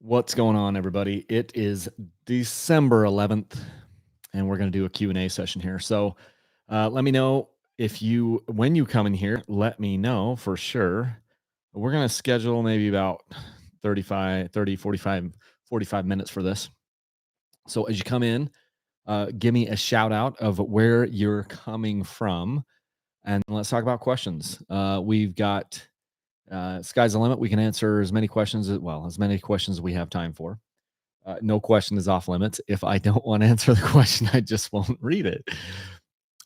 What's going on, everybody? It is December 11th, and we're going to do a Q&A session here. So let me know when you come in here, let me know for sure. We're going to schedule maybe about 45 minutes for this. So as you come in, give me a shout out of where you're coming from, and let's talk about questions. We've got sky's the limit. We can answer as many questions as we have time for. No question is off limits. If I don't want to answer the question, I just won't read it.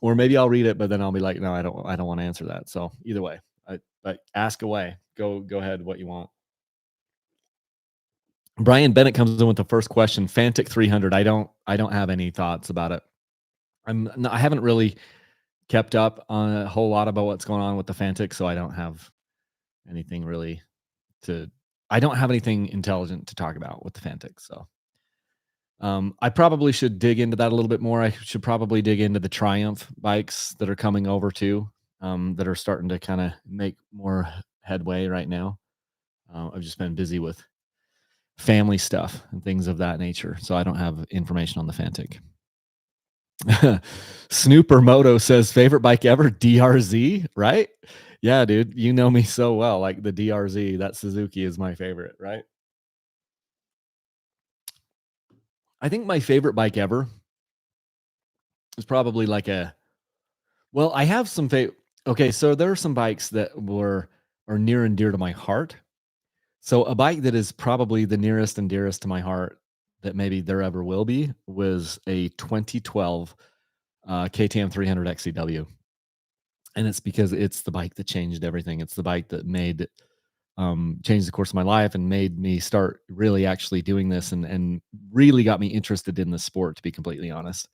Or maybe I'll read it, but then I'll be like, no, I don't want to answer that. So either way, but ask away. Go ahead, what you want. Brian Bennett comes in with the first question. Fantic 300. I don't have any thoughts about it. I haven't really kept up on a whole lot about what's going on with the Fantic, so I don't have anything really I don't have anything intelligent to talk about with the Fantic. So I probably should dig into that a little bit more. I should probably dig into the Triumph bikes that are coming over too, that are starting to kind of make more headway right now. I've just been busy with family stuff and things of that nature, so I don't have information on the Fantic. Snooper Moto says favorite bike ever, DRZ, right? Yeah, dude, you know me so well. Like the DRZ, that Suzuki is my favorite, right? I think my favorite bike ever is probably like I have some okay, so there are some bikes that are near and dear to my heart. So a bike that is probably the nearest and dearest to my heart that maybe there ever will be was a 2012 KTM 300 XCW. And it's because it's the bike that changed everything. It's the bike that changed the course of my life and made me start really actually doing this and really got me interested in the sport, to be completely honest.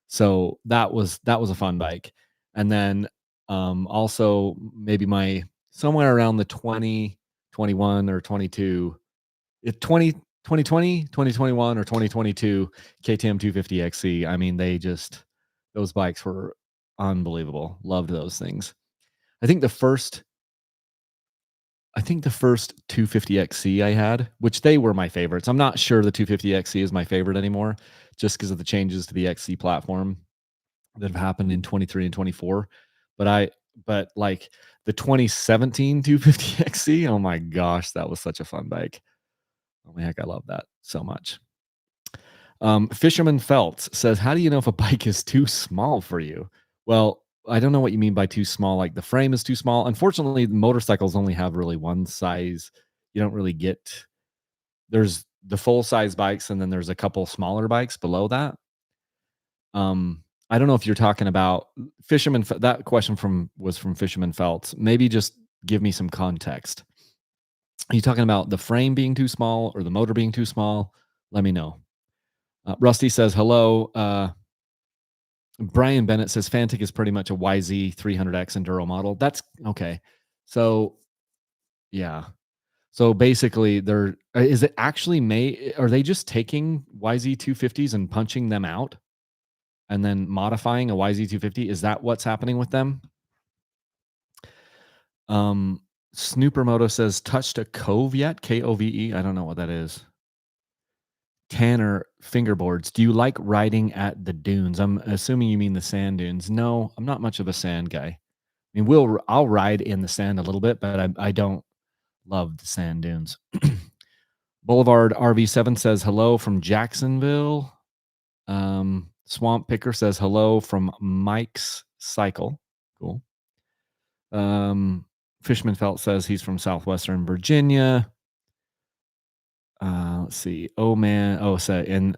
So that was a fun bike. And then also maybe somewhere around the 2021 or 22, 2020, 2021 or 2022 KTM 250 XC. I mean, those bikes were unbelievable. Loved those things. I think the first 250 XC I had, which they were my favorites. I'm not sure the 250 XC is my favorite anymore, just because of the changes to the XC platform that have happened in 23 and 24. But like the 2017 250 XC, oh my gosh, that was such a fun bike. Oh my heck, I love that so much. Fisherman Feltz says, how do you know if a bike is too small for you? Well, I don't know what you mean by too small. Like the frame is too small. Unfortunately, the motorcycles only have really one size. You don't really there's the full size bikes, and then there's a couple smaller bikes below that. I don't know if you're talking about Fisherman. That question was from Fisherman Feltz. Maybe just give me some context. Are you talking about the frame being too small or the motor being too small? Let me know. Rusty says, hello. Brian Bennett says, Fantic is pretty much a YZ 300X Enduro model. That's okay. So, yeah. So basically, is it actually made? Are they just taking YZ 250s and punching them out and then modifying a YZ 250? Is that what's happening with them? Snooper Moto says, touched a Cove yet? KOVE. I don't know what that is. Tanner Fingerboards. Do you like riding at the dunes? I'm assuming you mean the sand dunes. No, I'm not much of a sand guy. I mean, I'll ride in the sand a little bit, but I don't love the sand dunes. Boulevard RV7 says hello from Jacksonville. Swamp Picker says hello from Mike's Cycle. Cool. Fishman Felt says he's from Southwestern Virginia. Let's see. Oh man. Oh, and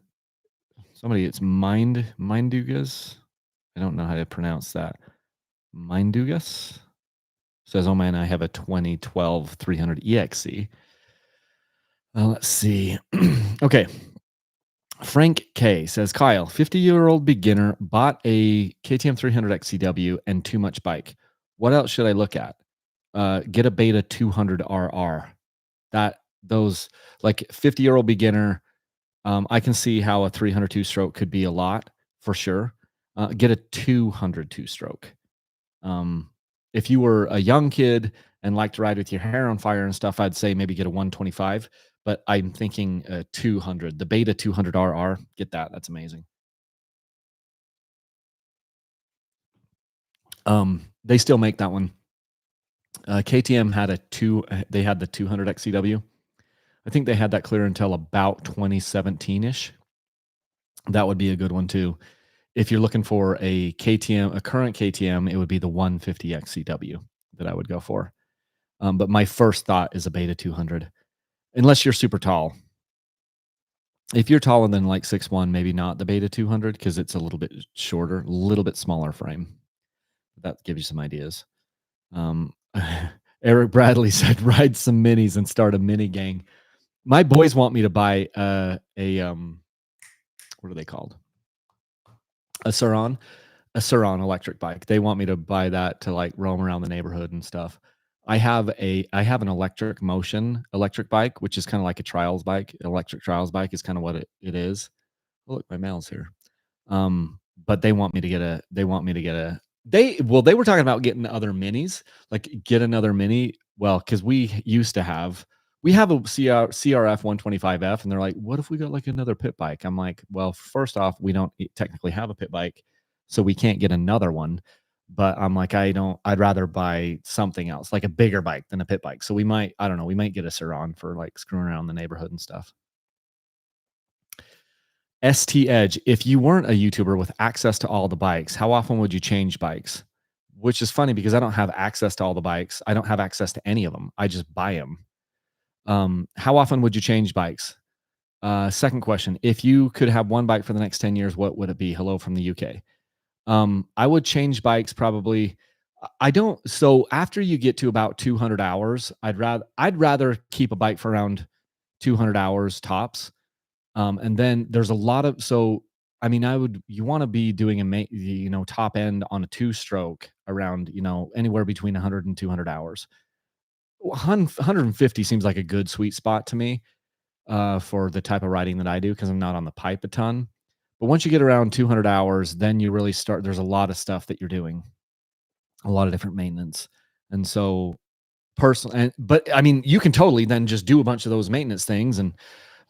somebody, it's Mindugas. I don't know how to pronounce that. Mindugas says, oh man, I have a 2012 300 EXC. Let's see. Okay. Frank K says, Kyle, 50-year-old beginner bought a KTM 300 XCW and too much bike. What else should I look at? Get a Beta 200 RR. Those like 50-year-old beginner. I can see how a 300 two-stroke could be a lot for sure. Get a 200 two-stroke. If you were a young kid and like to ride with your hair on fire and stuff, I'd say maybe get a 125. but I'm thinking 200, the Beta 200RR. Get that. That's amazing. They still make that one. KTM had they had the 200 XCW. I think they had that clear until about 2017 ish. That would be a good one too. If you're looking for a KTM, a current KTM, it would be the 150 XCW that I would go for. But my first thought is a Beta 200, unless you're super tall. If you're taller than like 6'1", maybe not the Beta 200 because it's a little bit shorter, a little bit smaller frame. That gives you some ideas. Um, Eric Bradley said, "Ride some minis and start a mini gang." My boys want me to buy what are they called? A Saron, electric bike. They want me to buy that to like roam around the neighborhood and stuff. I have an electric motion electric bike, which is kind of like a trials bike. Electric trials bike is kind of what it is. Oh, look, my mail's here. But they want me to get a they were talking about getting other minis, like get another mini. Well, because we have a CRF 125F, and they're like, what if we got like another pit bike? I'm like, well, first off, we don't technically have a pit bike, so we can't get another one. But I'm like, I'd rather buy something else, like a bigger bike than a pit bike. So I don't know, we might get a Saron for like screwing around the neighborhood and stuff. ST Edge, if you weren't a YouTuber with access to all the bikes, how often would you change bikes? Which is funny because I don't have access to all the bikes. I don't have access to any of them. I just buy them. How often would you change bikes? Second question, if you could have one bike for the next 10 years, what would it be? Hello from the UK. I would change bikes probably. I don't. So after you get to about 200 hours, I'd rather keep a bike for around 200 hours tops. And then there's a lot of I mean, you want to be doing top end on a two stroke around, anywhere between 100 and 200 hours. 150 seems like a good sweet spot to me for the type of riding that I do because I'm not on the pipe a ton. But once you get around 200 hours, then you really start. There's a lot of stuff that you're doing, a lot of different maintenance, and so but I mean, you can totally then just do a bunch of those maintenance things and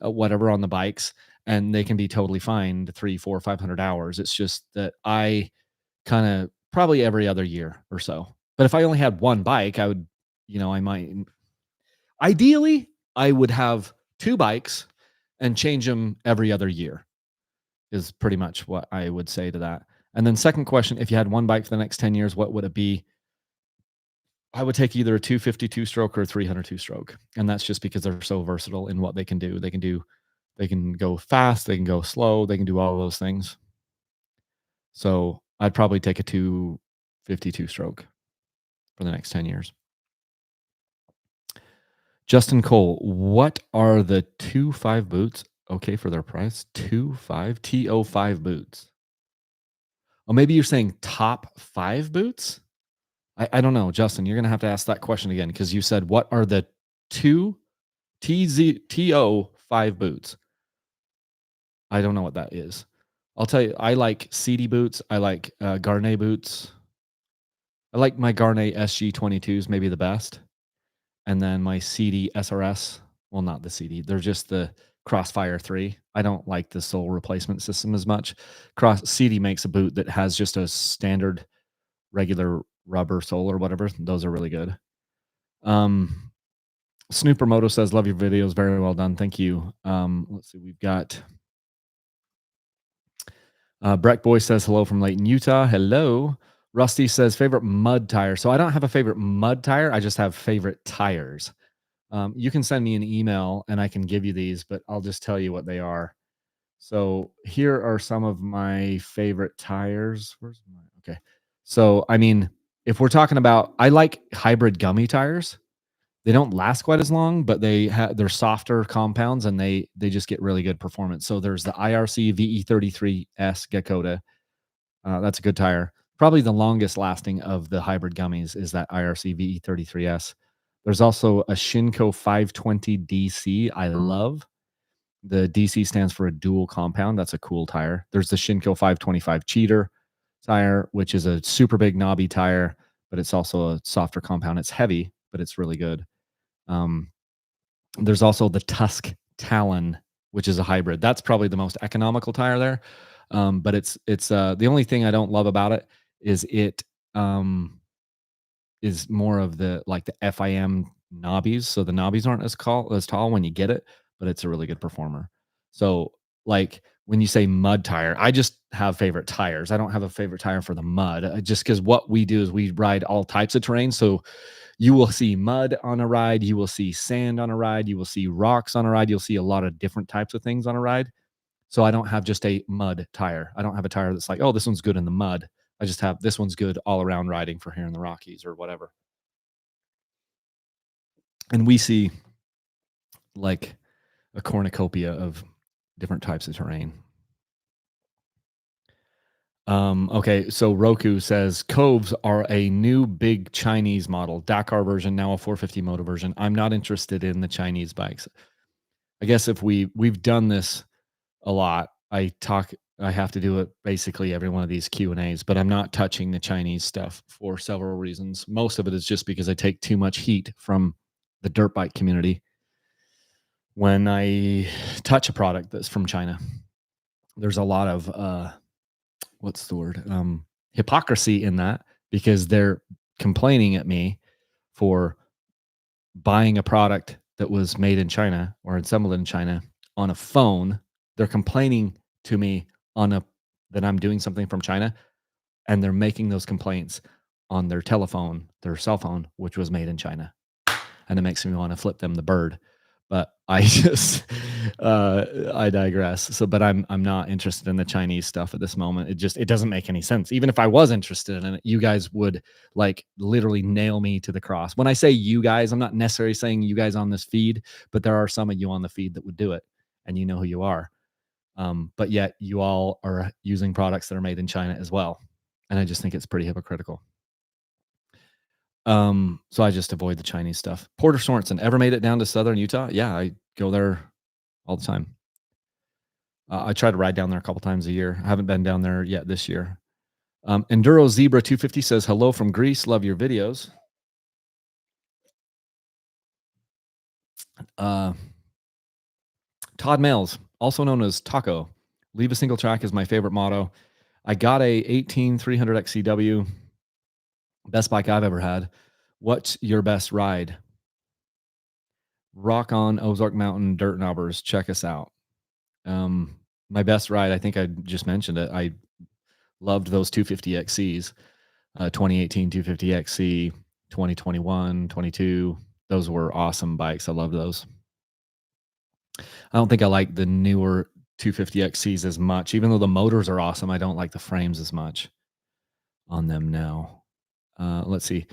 whatever on the bikes, and they can be totally fine to 3, 4, 500 hours. It's just that I kind of probably every other year or so. But if I only had one bike, I would, I might ideally I would have two bikes and change them every other year is pretty much what I would say to that. And then second question, if you had one bike for the next 10 years, what would it be? I would take either a 252 stroke or a 302 stroke. And that's just because they're so versatile in what they can do. They can go fast, they can go slow, they can do all of those things. So I'd probably take a 252 stroke for the next 10 years. Justin Cole, what are the 2.5 boots? Okay, for their price, 2.5 TO5 boots. Oh, maybe you're saying top 5 boots? I don't know, Justin. You're gonna have to ask that question again because you said what are the two TO5 boots? I don't know what that is. I'll tell you, I like CD boots. I like Garnet boots. I like my Garnet SG22s, maybe the best. And then my CD SRS. Well, not the CD. They're just the Crossfire 3. I don't like the sole replacement system as much. CD makes a boot that has just a standard regular rubber sole or whatever. Those are really good. Snoopermoto says, love your videos. Very well done. Thank you. Let's see. We've got Breck Boy says hello from Layton, Utah. Hello. Rusty says favorite mud tire. So I don't have a favorite mud tire. I just have favorite tires. You can send me an email and I can give you these, but I'll just tell you what they are. So here are some of my favorite tires. Okay. So, I mean, if we're talking about, I like hybrid gummy tires. They don't last quite as long, but they're softer compounds and they just get really good performance. So there's the IRC VE33S Gakoda. That's a good tire. Probably the longest lasting of the hybrid gummies is that IRC VE33S. There's also a Shinko 520 DC I love. The DC stands for a dual compound. That's a cool tire. There's the Shinko 525 Cheater tire, which is a super big knobby tire, but it's also a softer compound. It's heavy, but it's really good. There's also the Tusk Talon, which is a hybrid. That's probably the most economical tire there. But it's the only thing I don't love about it is it um, is more of the like the FIM knobbies. So the knobbies aren't as tall when you get it, but it's a really good performer. So like when you say mud tire, I just have favorite tires. I don't have a favorite tire for the mud. Just because what we do is we ride all types of terrain. So you will see mud on a ride, you will see sand on a ride, you will see rocks on a ride, you'll see a lot of different types of things on a ride. So I don't have just a mud tire. I don't have a tire that's like, oh, this one's good in the mud. I just have this one's good all around riding for here in the Rockies or whatever. And we see like a cornucopia of different types of terrain. Okay, so Roku says Coves are a new big Chinese model, Dakar version, now a 450 moto version. I'm not interested in the Chinese bikes. I guess if we've done this a lot. I have to do it basically every one of these Q&As, but I'm not touching the Chinese stuff for several reasons. Most of it is just because I take too much heat from the dirt bike community when I touch a product that's from China. There's a lot of what's the word? Hypocrisy in that because they're complaining at me for buying a product that was made in China or assembled in China on a phone. They're complaining to me on a that I'm doing something from China, and they're making those complaints on their telephone, their cell phone, which was made in China. And it makes me want to flip them the bird. But I just I digress. So but I'm not interested in the Chinese stuff at this moment. It doesn't make any sense. Even if I was interested in it, you guys would like literally nail me to the cross. When I say you guys, I'm not necessarily saying you guys on this feed, but there are some of you on the feed that would do it, and you know who you are. But yet you all are using products that are made in China as well. And I just think it's pretty hypocritical. So I just avoid the Chinese stuff. Porter Sorensen, ever made it down to Southern Utah? Yeah, I go there all the time. I try to ride down there a couple times a year. I haven't been down there yet this year. Enduro Zebra 250 says, hello from Greece. Love your videos. Uh, Todd Mills, also known as Taco. Leave a single track is my favorite motto. I got a 18300 XCW, best bike I've ever had. What's your best ride? Rock on Ozark Mountain Dirt Knobbers. Check us out. My best ride, I think I just mentioned it. I loved those 250 XCs, 2018 250 XC, 2021, 22. Those were awesome bikes. I love those. I don't think I like the newer 250 XCs as much. Even though the motors are awesome, I don't like the frames as much on them now. Let's see.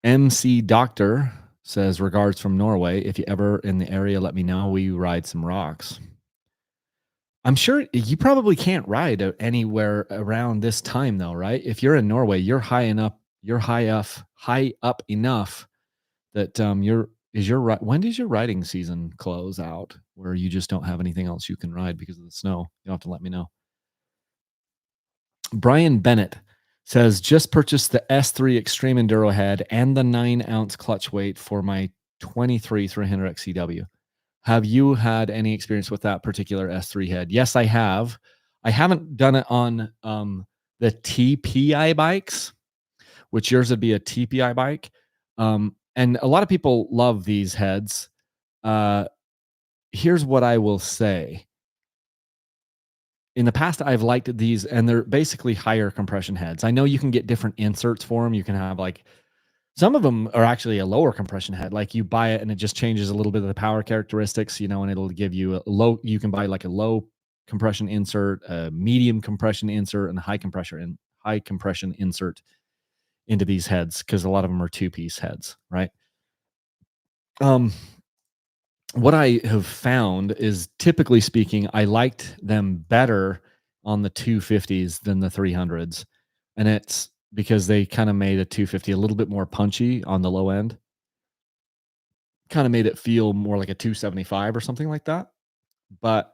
MC Doctor says, regards from Norway. If you ever in the area, let me know. We ride some rocks. I'm sure you probably can't ride anywhere around this time though, right? If you're in Norway, you're high up enough that when does your riding season close out where you just don't have anything else you can ride because of the snow? You'll have to let me know. Brian Bennett says, just purchased the S3 Extreme Enduro head and the 9-ounce clutch weight for my 23 300 XCW. Have you had any experience with that particular S3 head? Yes, I have. I haven't done it on the TPI bikes, which yours would be a TPI bike. And a lot of people love these heads. Here's what I will say. In the past, I've liked these, and they're basically higher compression heads. I know you can get different inserts for them. You can have like some of them are actually a lower compression head. Like you buy it and it just changes a little bit of the power characteristics, and it'll give you a low. You can buy like a low compression insert, a medium compression insert, and a high compression insert into these heads because a lot of them are 2-piece heads, right? What I have found is, typically speaking, I liked them better on the 250s than the 300s. And it's because they kind of made a 250 a little bit more punchy on the low end, kind of made it feel more like a 275 or something like that. But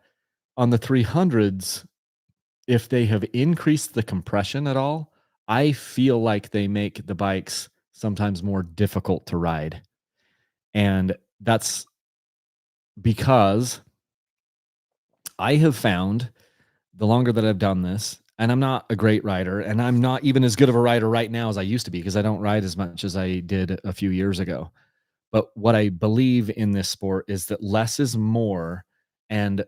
on the 300s, if they have increased the compression at all, I feel like they make the bikes sometimes more difficult to ride. And that's because I have found the longer that I've done this, and I'm not a great rider, and I'm not even as good of a rider right now as I used to be because I don't ride as much as I did a few years ago. But what I believe in this sport is that less is more, and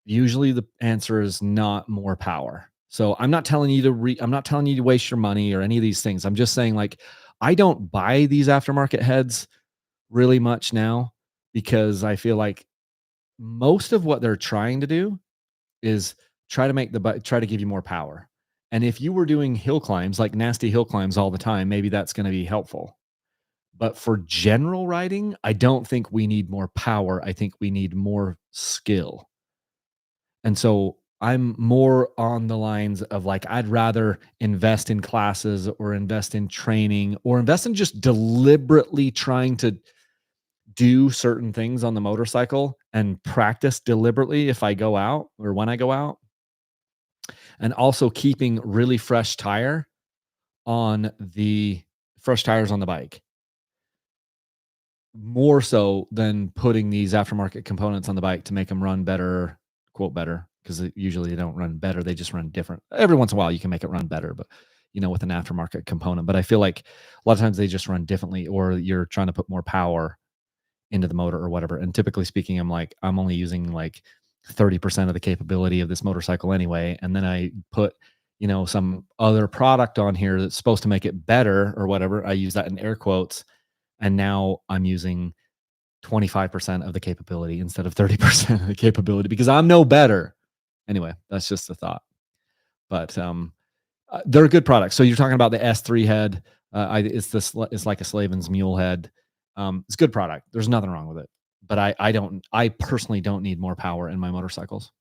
usually the answer is not more power. So I'm not telling you I'm not telling you to waste your money or any of these things. I'm just saying like I don't buy these aftermarket heads really much now because I feel like most of what they're trying to do is try to give you more power. And if you were doing hill climbs, like nasty hill climbs all the time, maybe that's going to be helpful. But for general riding, I don't think we need more power. I think we need more skill. And so I'm more on the lines of like, I'd rather invest in classes or invest in training or invest in just deliberately trying to do certain things on the motorcycle and practice deliberately if I go out or when I go out, and also keeping really fresh tires on the bike more so than putting these aftermarket components on the bike to make them run better, quote better, because usually they don't run better. They just run different. Every once in a while you can make it run better, but with an aftermarket component. But I feel like a lot of times they just run differently, or you're trying to put more power into the motor or whatever. And typically speaking, I'm only using like 30% of the capability of this motorcycle anyway. And then I put, some other product on here that's supposed to make it better or whatever. I use that in air quotes. And now I'm using 25% of the capability instead of 30% of the capability because I'm no better. Anyway, that's just a thought. But they're good products. So you're talking about the S3 head. It's like a Slavin's mule head. It's a good product. There's nothing wrong with it. But I personally don't need more power in my motorcycles,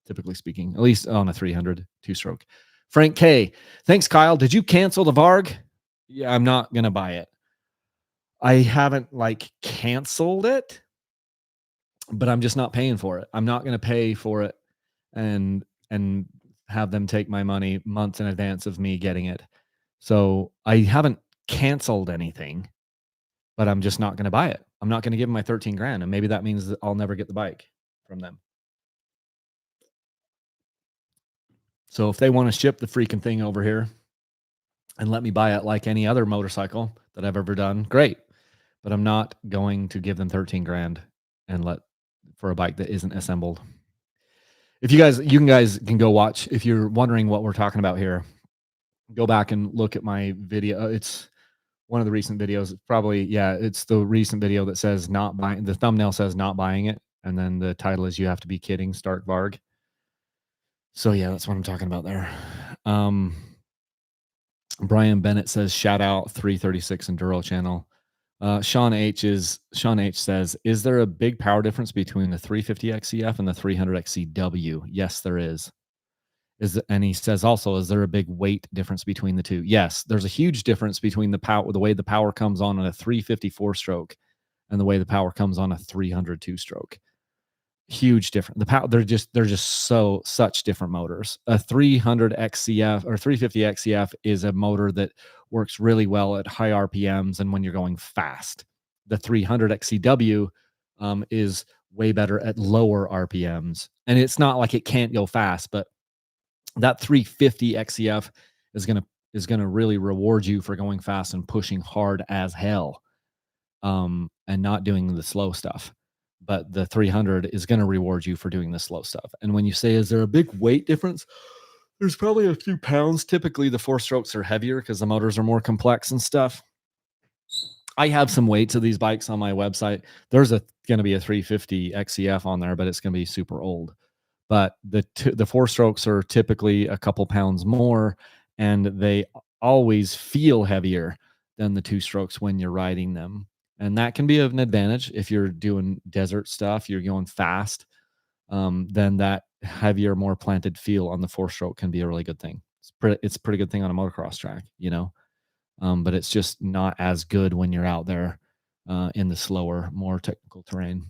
typically speaking, at least on a 300 two-stroke. Frank K. Thanks, Kyle. Did you cancel the Varg? Yeah, I'm not going to buy it. I haven't like canceled it, but I'm just not paying for it. I'm not going to pay for it and have them take my money months in advance of me getting it. So I haven't canceled anything, but I'm just not going to buy it. I'm not going to give them my 13 grand. And maybe that means that I'll never get the bike from them. So if they want to ship the freaking thing over here and let me buy it like any other motorcycle that I've ever done, great. But I'm not going to give them 13 grand and for a bike that isn't assembled. If you guys can go watch, if you're wondering what we're talking about here, go back and look at my video. It's one of the recent videos. It's the recent video that says not buying. The thumbnail says not buying it. And then the title is You Have to Be Kidding, Stark Varg. So yeah, that's what I'm talking about there. Brian Bennett says, shout out 336 Enduro channel. Sean H says, is there a big power difference between the 350 XCF and the 300 XCW? Yes, there is. And he says also, is there a big weight difference between the two? Yes, there's a huge difference between the way the power comes on a 354 stroke and the way the power comes on a 300 two-stroke. Huge difference. The power, they're just such different motors. A 300 XCF or 350 XCF is a motor that works really well at high RPMs and when you're going fast. The 300 XCW is way better at lower RPMs. And it's not like it can't go fast, but that 350 XCF is gonna really reward you for going fast and pushing hard as hell, and not doing the slow stuff. But the 300 is gonna reward you for doing the slow stuff. And when you say, is there a big weight difference? There's probably a few pounds. Typically, the four strokes are heavier because the motors are more complex and stuff. I have some weights of these bikes on my website. There's going to be a 350 XCF on there, but it's going to be super old. But the four strokes are typically a couple pounds more, and they always feel heavier than the two strokes when you're riding them. And that can be an advantage if you're doing desert stuff, you're going fast. Then that heavier, more planted feel on the four stroke can be a really good thing. It's a pretty good thing on a motocross track, but it's just not as good when you're out there in the slower, more technical terrain.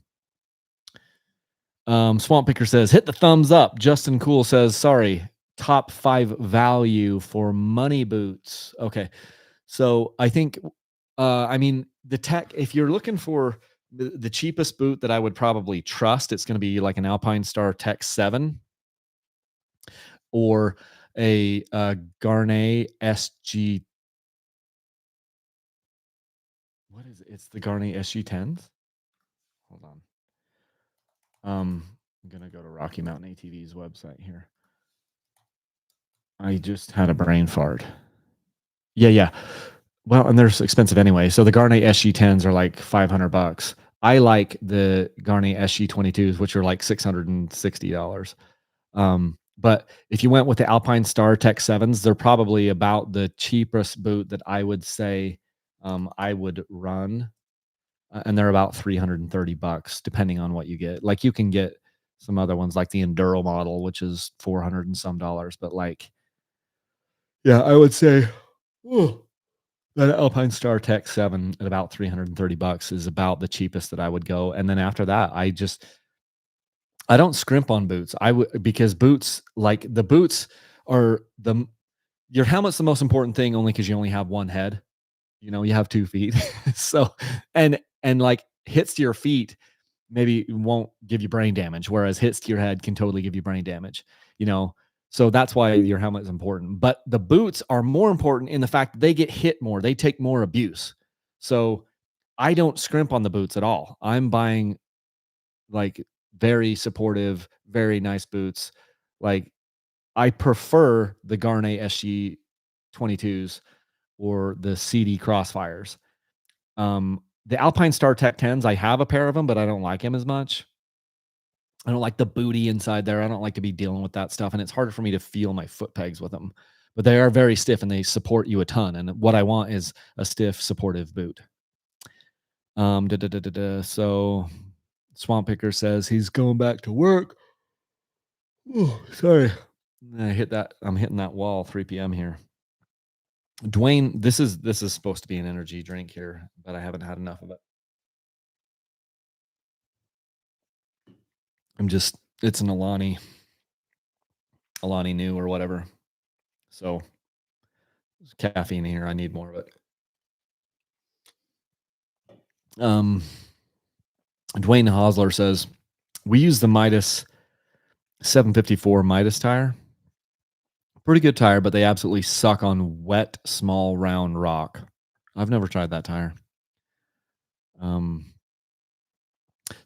Swamp Picker says, hit the thumbs up. Justin Cool says, sorry, top 5 value for money boots. Okay. So I think, the tech, if you're looking for the cheapest boot that I would probably trust, it's going to be like an Alpine Star Tech 7 or a Garnet SG. What is it? It's the Garnet SG10s. Hold on. I'm gonna go to Rocky Mountain ATV's website here. I just had a brain fart. Yeah. Well, and they're expensive anyway. So the Garnet SG10s are like $500. I like the Garnet SG22s, which are like $660. But if you went with the Alpine Star Tech 7s, they're probably about the cheapest boot that I would say I would run. And they're about $330 depending on what you get. Like you can get some other ones like the Enduro model, which is 400 and some dollars. But like, yeah, I would say that Alpine Star Tech 7 at about $330 is about the cheapest that I would go. And then after that, I don't scrimp on boots. I would, because boots, like the boots are your helmet's the most important thing only because you only have one head. You have 2 feet. So, and like hits to your feet maybe won't give you brain damage, whereas hits to your head can totally give you brain damage, you know. So that's why your helmet is important. But the boots are more important in the fact that they get hit more, they take more abuse. So I don't scrimp on the boots at all. I'm buying like very supportive, very nice boots. Like I prefer the Garnet SG 22s or the CD Crossfires. The Alpine Star Tech 10s, I have a pair of them, but I don't like them as much. I don't like the booty inside there. I don't like to be dealing with that stuff. And it's harder for me to feel my foot pegs with them. But they are very stiff and they support you a ton. And what I want is a stiff, supportive boot. So Swamp Picker says he's going back to work. Oh, sorry. I'm hitting that wall 3 p.m. here. Dwayne, this is supposed to be an energy drink here, but I haven't had enough of it. It's an Alani new or whatever. So there's caffeine in here. I need more of it. Dwayne Hosler says, we use the Midas 754 Midas tire. Pretty good tire, but they absolutely suck on wet, small, round rock. I've never tried that tire.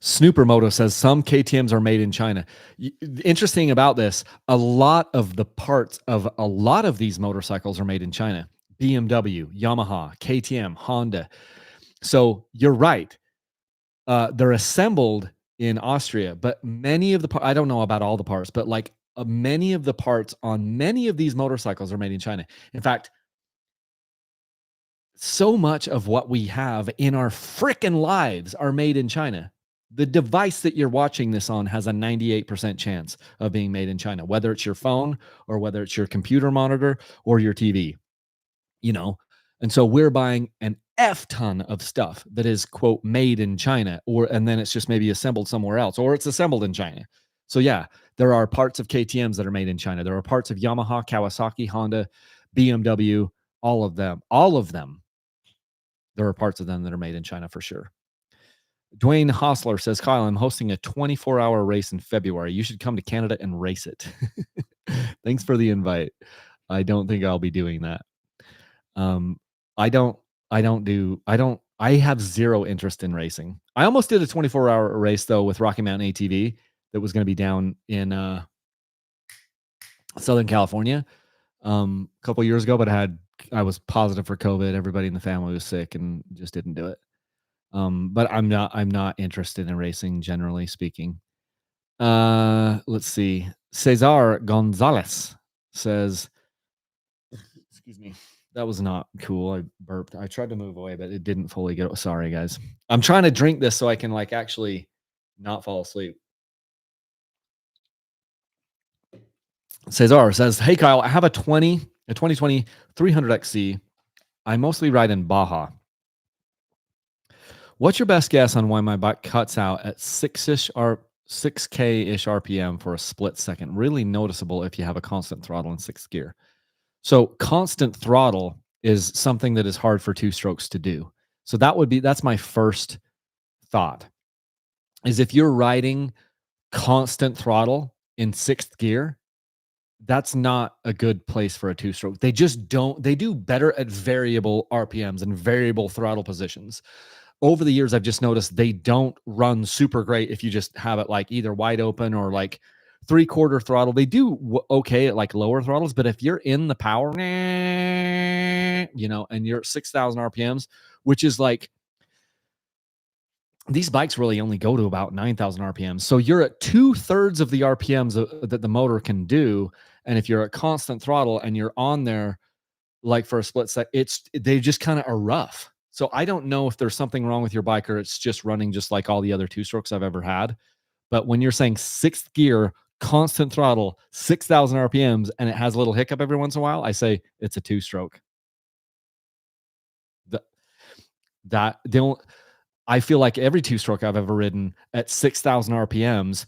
Snoopermoto says some KTMs are made in China. Interesting about this, a lot of the parts of a lot of these motorcycles are made in China. BMW, Yamaha, KTM, Honda. So you're right. They're assembled in Austria, but many of the I don't know about all the parts, but like many of the parts on many of these motorcycles are made in China. In fact, so much of what we have in our frickin' lives are made in China. The device that you're watching this on has a 98% chance of being made in China, whether it's your phone or whether it's your computer monitor or your TV, And so we're buying an F ton of stuff that is, quote, made in China, and then it's just maybe assembled somewhere else, or it's assembled in China. So yeah, there are parts of KTMs that are made in China. There are parts of Yamaha, Kawasaki, Honda, BMW, all of them. There are parts of them that are made in China for sure. Dwayne Hostler says, Kyle, I'm hosting a 24-hour race in February. You should come to Canada and race it. Thanks for the invite. I don't think I'll be doing that. I have zero interest in racing. I almost did a 24-hour race though with Rocky Mountain ATV that was going to be down in Southern California a couple years ago, but I was positive for COVID. Everybody in the family was sick and just didn't do it. But I'm not interested in racing, generally speaking. Let's see. Cesar Gonzalez says, excuse me, that was not cool. I burped. I tried to move away, but it didn't fully get. Sorry, guys. I'm trying to drink this so I can like actually not fall asleep. Cesar says, hey, Kyle, I have a 2020 300XC. I mostly ride in Baja. What's your best guess on why my bike cuts out at 6K-ish RPM for a split second? Really noticeable if you have a constant throttle in 6th gear. So constant throttle is something that is hard for 2-strokes to do. So that's my first thought is if you're riding constant throttle in sixth gear, that's not a good place for a two stroke. They just don't, they do better at variable RPMs and variable throttle positions. Over the years, I've just noticed they don't run super great if you just have it like either wide open or like three-quarter throttle. They do okay at like lower throttles, but if you're in the power, and you're at 6,000 RPMs, which is like these bikes really only go to about 9,000 RPMs. So you're at 2/3 of the RPMs that the motor can do. And if you're at constant throttle and you're on there like for a split set, they just kind of are rough. So I don't know if there's something wrong with your bike or it's just running just like all the other two strokes I've ever had. But when you're saying sixth gear, constant throttle, 6,000 RPMs, and it has a little hiccup every once in a while, I say it's a two stroke. That that they don't. I feel like every two stroke I've ever ridden at 6,000 RPMs,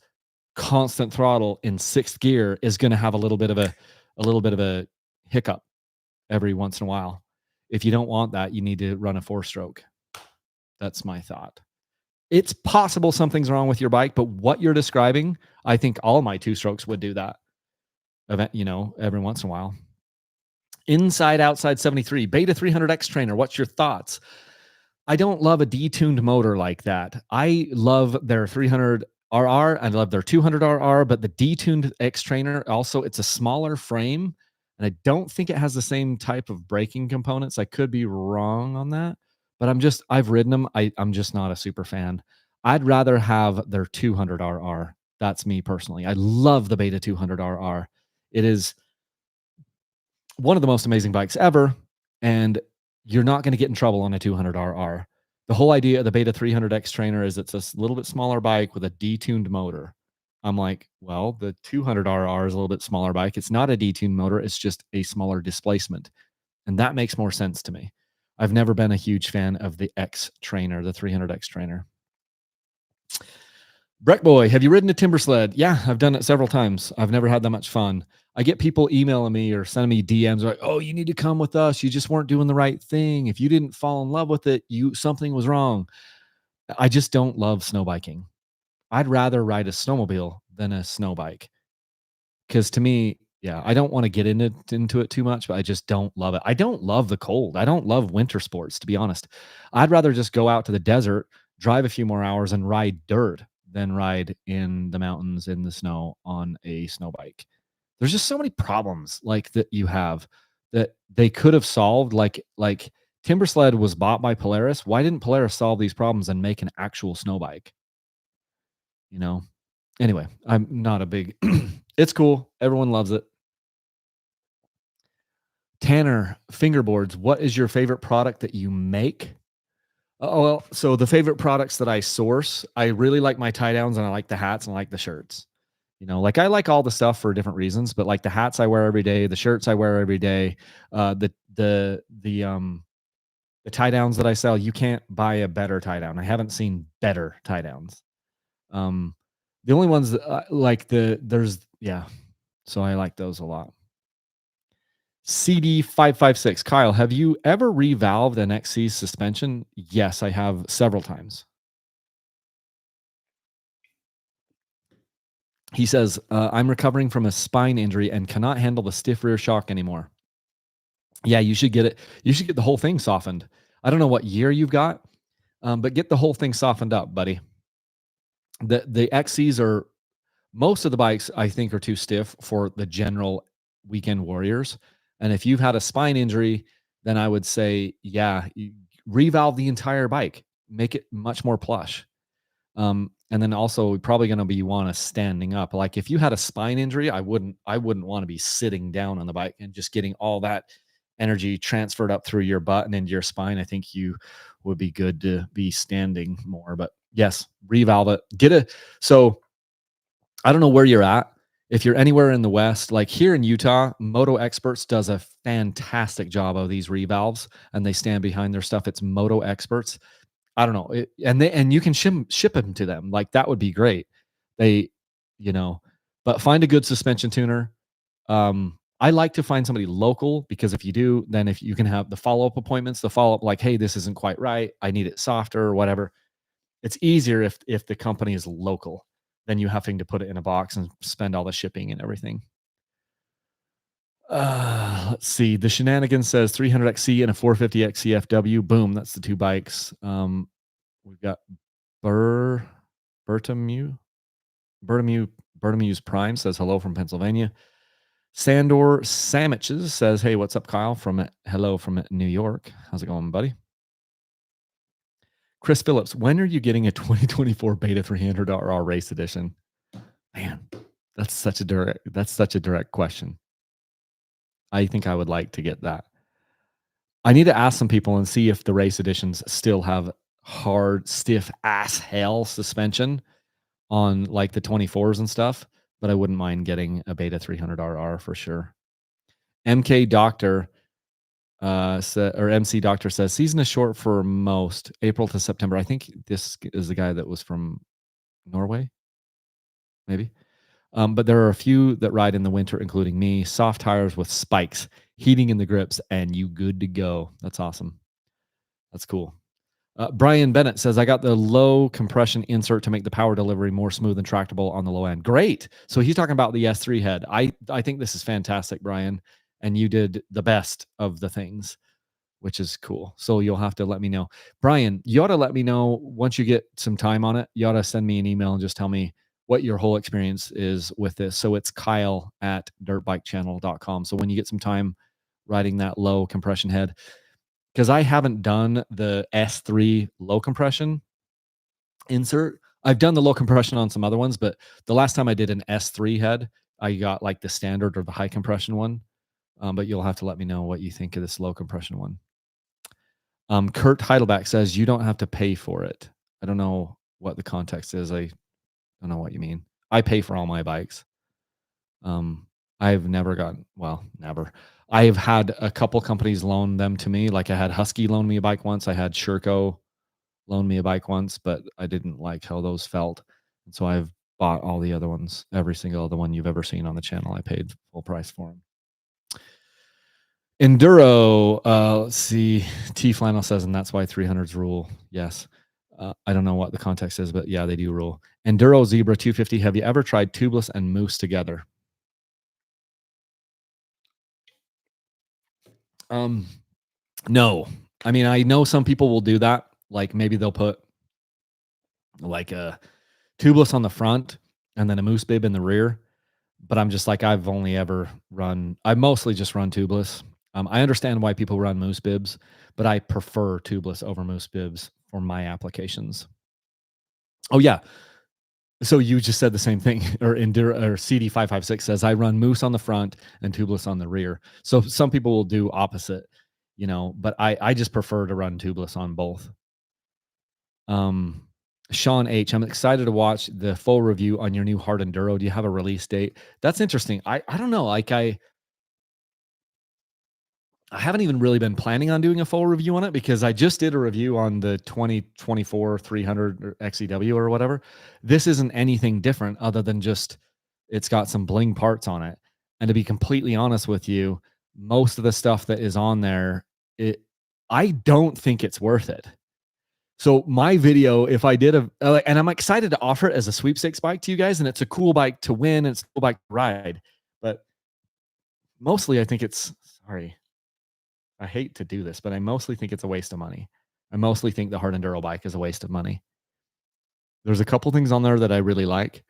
constant throttle in sixth gear is going to have a little bit of a hiccup every once in a while. If you don't want that, you need to run a four stroke. That's my thought. It's possible something's wrong with your bike, but what you're describing, I think all of my two strokes would do that. Every once in a while. Inside outside 73, Beta 300X trainer. What's your thoughts? I don't love a detuned motor like that. I love their 300RR. I love their 200RR, but the detuned X trainer also, it's a smaller frame, and I don't think it has the same type of braking components. I could be wrong on that, but I've ridden them. I'm just not a super fan. I'd rather have their 200RR. That's me personally. I love the Beta 200RR. It is one of the most amazing bikes ever, and you're not going to get in trouble on a 200RR. The whole idea of the Beta 300X trainer is it's a little bit smaller bike with a detuned motor. I'm like, well, the 200RR is a little bit smaller bike. It's not a detuned motor. It's just a smaller displacement. And that makes more sense to me. I've never been a huge fan of the X trainer, the 300X trainer. Breck Boy, have you ridden a timber sled? Yeah, I've done it several times. I've never had that much fun. I get people emailing me or sending me DMs like, "Oh, you need to come with us. You just weren't doing the right thing. If you didn't fall in love with it, something was wrong." I just don't love snow biking. I'd rather ride a snowmobile than a snow bike. Because to me, yeah, I don't want to get into it too much, but I just don't love it. I don't love the cold. I don't love winter sports, to be honest. I'd rather just go out to the desert, drive a few more hours, and ride dirt than ride in the mountains in the snow on a snow bike. There's just so many problems like that you have that they could have solved. Like Timber Sled was bought by Polaris. Why didn't Polaris solve these problems and make an actual snow bike? You know. Anyway, I'm not a big. It's cool. Everyone loves it. Tanner, fingerboards. What is your favorite product that you make? Oh, well, so the favorite products that I source, I really like my tie downs and I like the hats and I like the shirts. Like I like all the stuff for different reasons, but like the hats I wear every day, the shirts I wear every day, the tie downs that I sell, you can't buy a better tie down. I haven't seen better tie downs. Um, the only ones that, yeah. So I like those a lot. CD556. Kyle, have you ever revalved an XC suspension? Yes, I have several times. He says, I'm recovering from a spine injury and cannot handle the stiff rear shock anymore. Yeah, you should get it. You should get the whole thing softened. I don't know what year you've got, but get the whole thing softened up, buddy. The XCs are most of the bikes I think are too stiff for the general weekend warriors. And if you've had a spine injury, then I would say, yeah, revalve the entire bike, make it much more plush. And then also probably going to be want to standing up. Like if you had a spine injury, I wouldn't want to be sitting down on the bike and just getting all that energy transferred up through your butt and into your spine. I think you would be good to be standing more. But yes, revalve it. So I don't know where you're at. If you're anywhere in the West, like here in Utah, Moto Experts does a fantastic job of these revalves and they stand behind their stuff. It's Moto Experts. I don't know. And you can ship them to them. Like that would be great. They, but find a good suspension tuner. I like to find somebody local because if you do, then if you can have the follow-up appointments, the follow-up like, hey, this isn't quite right. I need it softer or whatever. It's easier if the company is local than you having to put it in a box and spend all the shipping and everything. Let's see. The Shenanigans says 300XC and a 450 XCFW. Boom, that's the two bikes. We've got Bur Bertamu Bertamu Bertamu's Prime says hello from Pennsylvania. Sandor Sandwiches says, "Hey, what's up, Kyle? From hello from New York. How's it going, buddy?" Chris Phillips, when are you getting a 2024 Beta 300RR Race Edition? Man, that's such a direct question. I think I would like to get that. I need to ask some people and see if the race editions still have hard, stiff ass hell suspension on like the 24s and stuff, but I wouldn't mind getting a Beta 300RR for sure. MK Doctor or MC Doctor says season is short for most, April to September. I think this is the guy that was from Norway, maybe. But there are a few that ride in the winter, including me. Soft tires with spikes, heating in the grips, and you good to go. That's awesome. That's cool. Brian Bennett says, I got the low compression insert to make the power delivery more smooth and tractable on the low end. Great. So he's talking about the S3 head. I think this is fantastic, Brian. And you did the best of the things, which is cool. So you'll have to let me know. Brian, you ought to let me know once you get some time on it. You ought to send me an email and just tell me what your whole experience is with this. So it's kyle@dirtbikechannel.com. So when you get some time riding that low compression head, because I haven't done the S3 low compression insert. I've done the low compression on some other ones, but the last time I did an S3 head, I got like the standard or the high compression one. But you'll have to let me know what you think of this low compression one. Kurt Heidelback says you don't have to pay for it. I don't know what the context is. I don't know what you mean. I pay for all my bikes. I've never gotten, well, never. I've had a couple companies loan them to me. Like I had Husky loan me a bike once. I had Sherco loan me a bike once, but I didn't like how those felt. And so I've bought all the other ones. Every single other one you've ever seen on the channel, I paid full price for them. Enduro, let's see. T Flannel says, and that's why 300s rule. Yes. I don't know what the context is, but yeah, they do rule. Enduro Zebra 250. Have you ever tried tubeless and moose together? No. I mean, I know some people will do that. Like maybe they'll put like a tubeless on the front and then a moose bib in the rear. But I'm just like, I mostly just run tubeless. I understand why people run moose bibs, but I prefer tubeless over moose bibs for my applications. Oh yeah. So you just said the same thing, or Enduro or CD556 says I run moose on the front and tubeless on the rear. So some people will do opposite, but I just prefer to run tubeless on both. Sean H, I'm excited to watch the full review on your new hard enduro. Do you have a release date? That's interesting. I don't know. Like I haven't even really been planning on doing a full review on it because I just did a review on the 2024 300 or XEW or whatever. This isn't anything different other than just it's got some bling parts on it. And to be completely honest with you, most of the stuff that is on there, I don't think it's worth it. So my video, if I did and I'm excited to offer it as a sweepstakes bike to you guys, and it's a cool bike to win, and it's a cool bike to ride, but mostly I think sorry, I hate to do this, but I mostly think it's a waste of money. I mostly think the hard enduro bike is a waste of money. There's a couple things on there that I really like.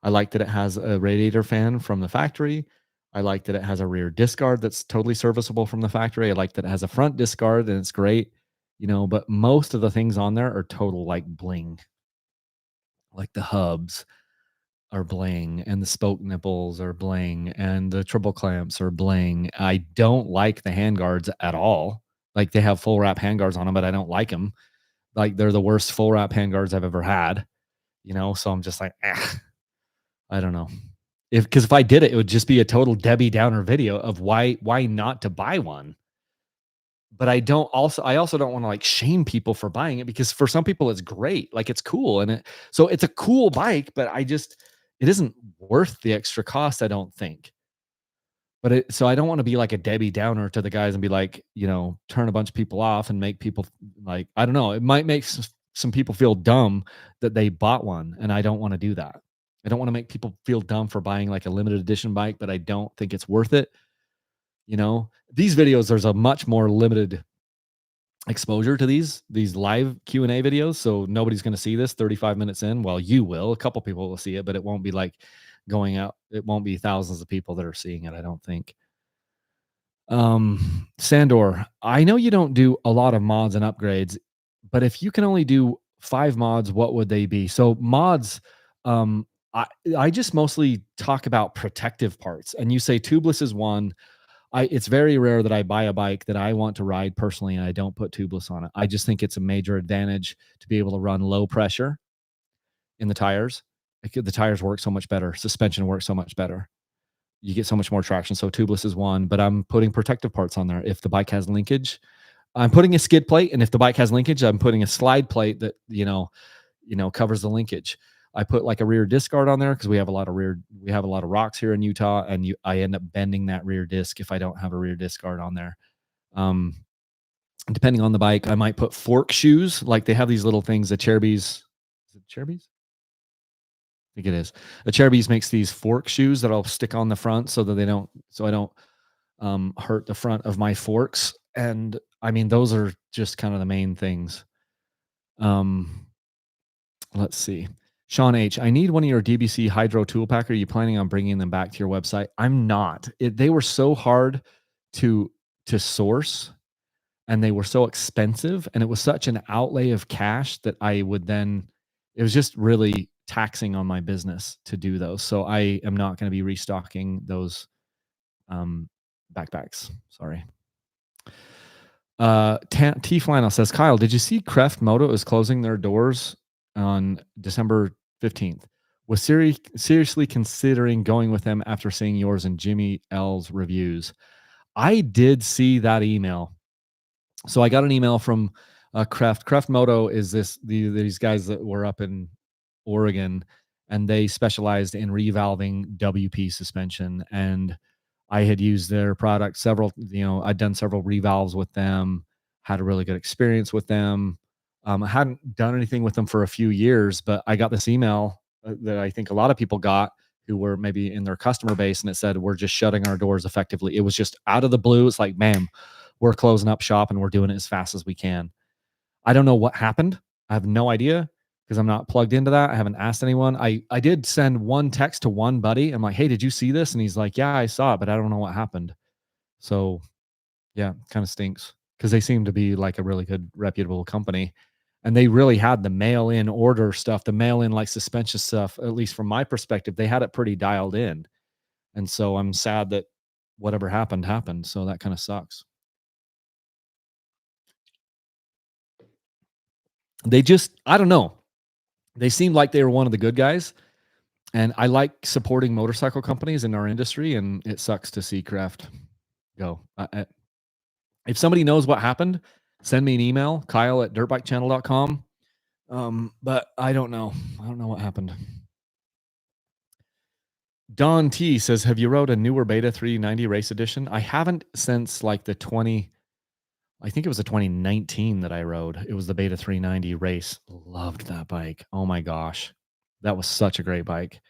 I like that it has a radiator fan from the factory. I like that it has a rear disc guard that's totally serviceable from the factory. I like that it has a front disc guard and it's great, but most of the things on there are total like bling. Like the hubs are bling and the spoke nipples are bling and the triple clamps are bling. I don't like the handguards at all. Like they have full wrap handguards on them, but I don't like them. Like they're the worst full wrap handguards I've ever had, so I'm just like, I don't know. Because if I did it, it would just be a total Debbie Downer video of why not to buy one. But I also don't want to like shame people for buying it because for some people it's great. Like it's cool. So it's a cool bike, but it isn't worth the extra cost, I don't think. But so I don't want to be like a Debbie Downer to the guys and be like, turn a bunch of people off and make people like, I don't know. It might make some people feel dumb that they bought one, and I don't want to do that. I don't want to make people feel dumb for buying like a limited edition bike, but I don't think it's worth it. These videos, there's a much more limited exposure to these live Q&A videos, so nobody's going to see this 35 minutes in. Well, you will. A couple people will see it, but it won't be like going out. It won't be thousands of people that are seeing it, I don't think. Sandor, I know you don't do a lot of mods and upgrades, but if you can only do 5 mods, what would they be? So mods, um, I just mostly talk about protective parts, and you say tubeless is one. It's very rare that I buy a bike that I want to ride personally and I don't put tubeless on it. I just think it's a major advantage to be able to run low pressure in the tires. The tires work so much better. Suspension works so much better. You get so much more traction. So tubeless is one, but I'm putting protective parts on there. If the bike has linkage, I'm putting a skid plate, and if the bike has linkage, I'm putting a slide plate that covers the linkage. I put like a rear disc guard on there because we have a lot of rocks here in Utah, and I end up bending that rear disc if I don't have a rear disc guard on there. Depending on the bike, I might put fork shoes. Like they have these little things, the Cherubies. Is it Cherubies? I think it is. A Cherubies makes these fork shoes that I'll stick on the front so that I don't hurt the front of my forks. And I mean, those are just kind of the main things. Let's see. Sean H, I need one of your DBC Hydro tool pack. Are you planning on bringing them back to your website? I'm not. They were so hard to source, and they were so expensive, and it was such an outlay of cash that it was just really taxing on my business to do those. So I am not going to be restocking those backpacks. Sorry. T Flannel says, Kyle, did you see Creft Moto is closing their doors on December 15th? Was seriously considering going with them after seeing yours and Jimmy L's reviews. I did see that email. So I got an email from Creft Moto is these guys that were up in Oregon, and they specialized in revalving WP suspension. And I had used their product I'd done several revalves with them, had a really good experience with them. I hadn't done anything with them for a few years, but I got this email that I think a lot of people got who were maybe in their customer base, and it said, we're just shutting our doors effectively. It was just out of the blue. It's like, ma'am, we're closing up shop and we're doing it as fast as we can. I don't know what happened. I have no idea because I'm not plugged into that. I haven't asked anyone. I did send one text to one buddy. I'm like, hey, did you see this? And he's like, yeah, I saw it, but I don't know what happened. So yeah, kind of stinks because they seem to be like a really good, reputable company. And they really had the mail-in order stuff, the mail-in like suspension stuff, at least from my perspective, they had it pretty dialed in. And so I'm sad that whatever happened. So that kind of sucks. I don't know. They seemed like they were one of the good guys. And I like supporting motorcycle companies in our industry, and it sucks to see Creft go. If somebody knows what happened, send me an email, kyle@dirtbikechannel.com. But I don't know. I don't know what happened. Don T says, have you rode a newer Beta 390 race edition? I haven't since like I think it was the 2019 that I rode. It was the Beta 390 race. Loved that bike. Oh my gosh. That was such a great bike.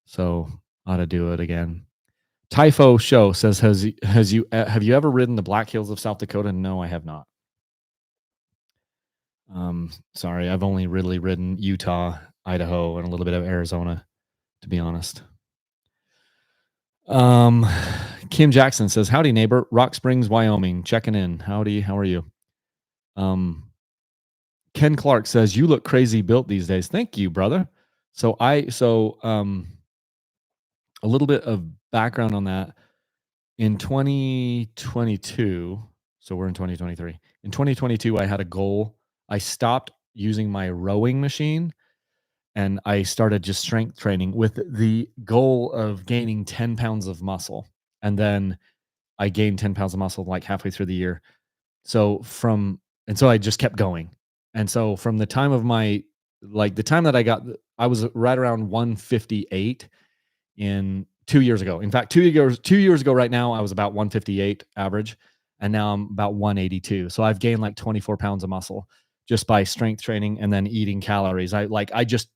So ought to do it again. Typho Show says, have you ever ridden the Black Hills of South Dakota? No, I have not. Sorry, I've only really ridden Utah, Idaho, and a little bit of Arizona, to be honest. Kim Jackson says, howdy neighbor, Rock Springs, Wyoming, checking in. Howdy, how are you? Ken Clark says, you look crazy built these days. Thank you, brother. So a little bit of background on that. In 2022, so we're in 2023. In 2022, I had a goal. I stopped using my rowing machine and I started just strength training with the goal of gaining 10 pounds of muscle. And then I gained 10 pounds of muscle like halfway through the year. So I just kept going. And so from the time of the time that I was right around 158 in 2 years ago. In fact, 2 years ago right now, I was about 158 average, and now I'm about 182. So I've gained like 24 pounds of muscle just by strength training and then eating calories. I just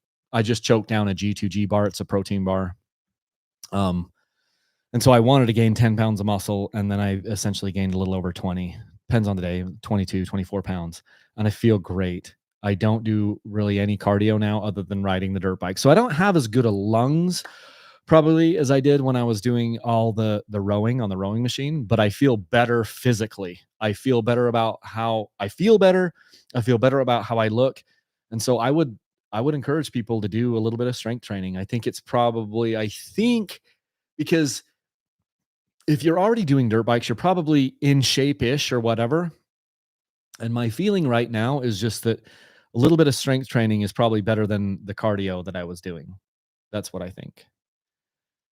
choked down a G2G bar. It's a protein bar. Um, and so I wanted to gain 10 pounds of muscle, and then I essentially gained a little over 20. Depends on the day, 22, 24 pounds. And I feel great. I don't do really any cardio now other than riding the dirt bike. So I don't have as good a lungs probably as I did when I was doing all the rowing on the rowing machine, but I feel better physically. I feel better about how I feel better. I feel better about how I look. And so I would encourage people to do a little bit of strength training. I think because if you're already doing dirt bikes, you're probably in shape-ish or whatever. And my feeling right now is just that a little bit of strength training is probably better than the cardio that I was doing. That's what I think.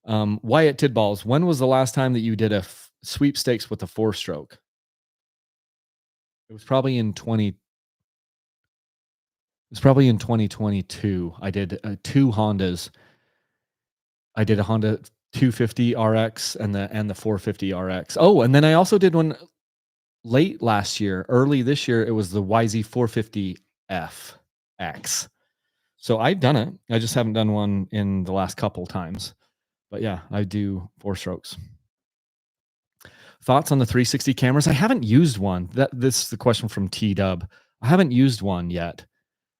Wyatt Tidballs, when was the last time that you did a sweepstakes with a four stroke? It was probably in 20. It was probably in 2022. I did two Hondas. I did a Honda 250 RX and the 450 RX. Oh, and then I also did one late last year, early this year. It was the YZ 450F X. So I've done it. I just haven't done one in the last couple times. But yeah, I do four strokes. Thoughts on the 360 cameras? I haven't used one. This is the question from T Dub. I haven't used one yet,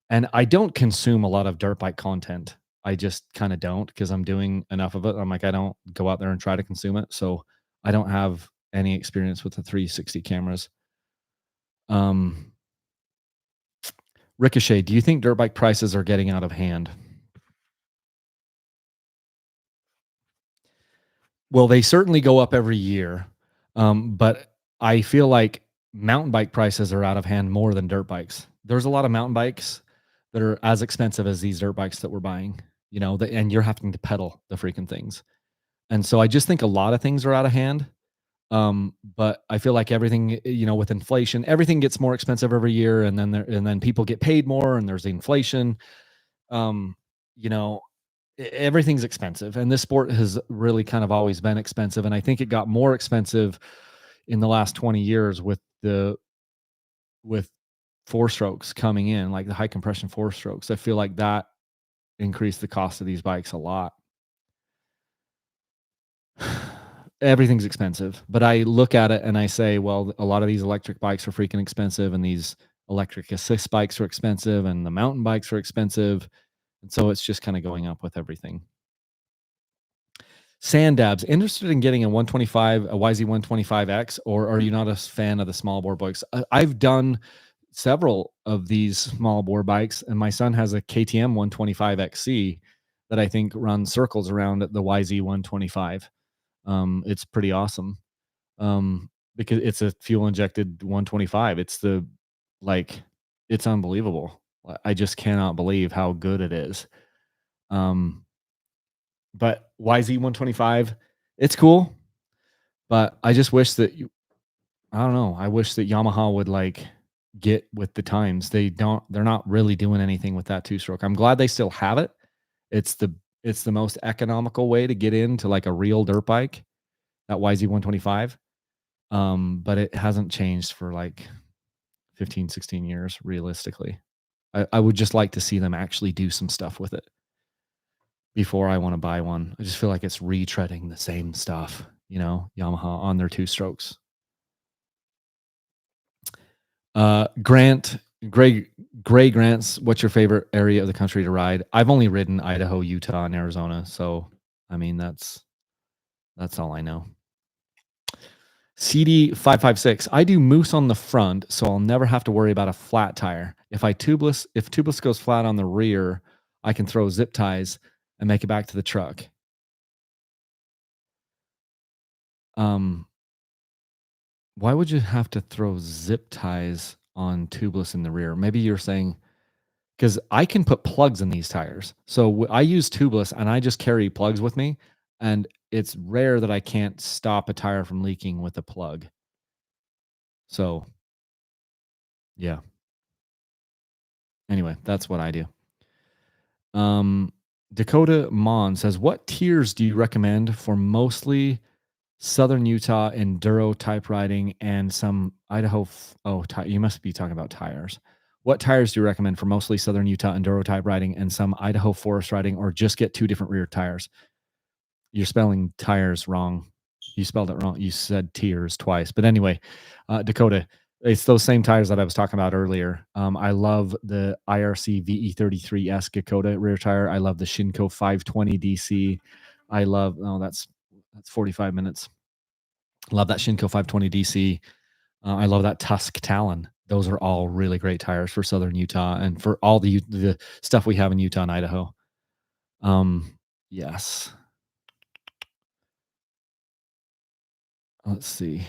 and I don't consume a lot of dirt bike content. I just kind of don't because I'm doing enough of it. I'm like, I don't go out there and try to consume it, so I don't have any experience with the 360 cameras. Um, Ricochet, do you think dirt bike prices are getting out of hand? Well, they certainly go up every year, but I feel like mountain bike prices are out of hand more than dirt bikes. There's a lot of mountain bikes that are as expensive as these dirt bikes that we're buying, and you're having to pedal the freaking things. And so I just think a lot of things are out of hand. But I feel like everything, with inflation, everything gets more expensive every year, and then people get paid more, and there's the inflation. Um, you know, everything's expensive, and this sport has really kind of always been expensive, and I think it got more expensive in the last 20 years with four strokes coming in, like the high compression four strokes. I feel like that increased the cost of these bikes a lot. Everything's expensive, but I look at it and I say, well, a lot of these electric bikes are freaking expensive, and these electric assist bikes are expensive, and the mountain bikes are expensive, and so it's just kind of going up with everything. Sand dabs, interested in getting a 125, a YZ 125X, or are you not a fan of the small bore bikes? I've done several of these small bore bikes, and my son has a KTM 125XC that I think runs circles around the YZ 125. It's pretty awesome, because it's a fuel injected 125. It's unbelievable. I just cannot believe how good it is. But YZ 125, it's cool, but I just wish that I don't know. I wish that Yamaha would get with the times. They're not really doing anything with that two stroke. I'm glad they still have it. It's the most economical way to get into like a real dirt bike, that YZ 125. But it hasn't changed for like 15, 16 years, realistically. I would just like to see them actually do some stuff with it before I want to buy one. I just feel like it's retreading the same stuff, Yamaha on their two strokes. Grant, Gray Grants, what's your favorite area of the country to ride? I've only ridden Idaho, Utah, and Arizona, so I mean that's all I know. CD556, I do moose on the front, so I'll never have to worry about a flat tire. If tubeless goes flat on the rear, I can throw zip ties and make it back to the truck. Why would you have to throw zip ties on tubeless in the rear? Maybe you're saying, because I can put plugs in these tires. So I use tubeless and I just carry plugs with me. And it's rare that I can't stop a tire from leaking with a plug. So, yeah. Anyway, that's what I do. Dakota Mon says, what tiers do you recommend for mostly Southern Utah enduro type riding and some Idaho? You must be talking about tires. What tires do you recommend for mostly Southern Utah enduro type riding and some Idaho forest riding, or just get two different rear tires? You're spelling tires wrong. You spelled it wrong. You said tiers twice. But anyway, Dakota, it's those same tires that I was talking about earlier. I love the IRC VE33S Dakota rear tire. I love the Shinko 520 DC. I love, oh, that's 45 minutes. Love that Shinko 520 DC. I love that Tusk Talon. Those are all really great tires for Southern Utah and for all the stuff we have in Utah and Idaho. Yes. Let's see.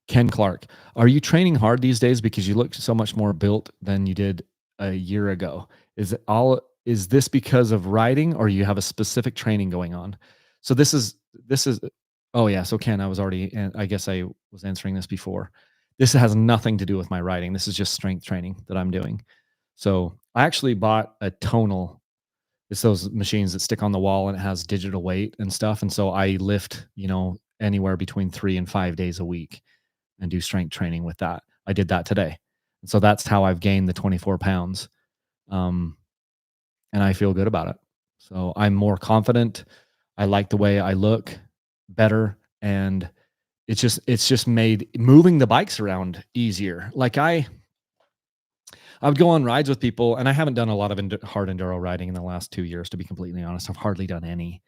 Ken Clark, are you training hard these days because you look so much more built than you did a year ago? Is this because of riding or you have a specific training going on? So this is oh yeah, so Ken, I was already and I guess I was answering this before. This has nothing to do with my riding. This is just strength training that I'm doing. So I actually bought a tonal. It's those machines that stick on the wall and it has digital weight and stuff. And so I lift, anywhere between 3 and 5 days a week and do strength training with that. I did that today. And so that's how I've gained the 24 pounds. Um, and I feel good about it. So I'm more confident. I like the way I look better. And it's just made moving the bikes around easier. Like I would go on rides with people, and I haven't done a lot of hard enduro riding in the last 2 years, to be completely honest. I've hardly done any,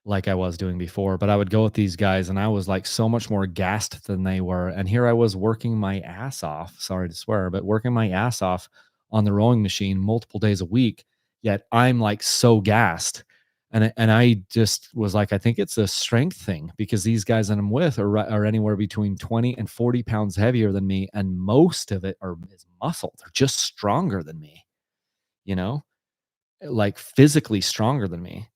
like I was doing before. But I would go with these guys, and I was like so much more gassed than they were. And here I was working my ass off. Sorry to swear, but working my ass off on the rowing machine multiple days a week. Yet I'm like so gassed. And I just was like, I think it's a strength thing because these guys that I'm with are anywhere between 20 and 40 pounds heavier than me. And most of it is muscle. They're just stronger than me, you know, like physically stronger than me.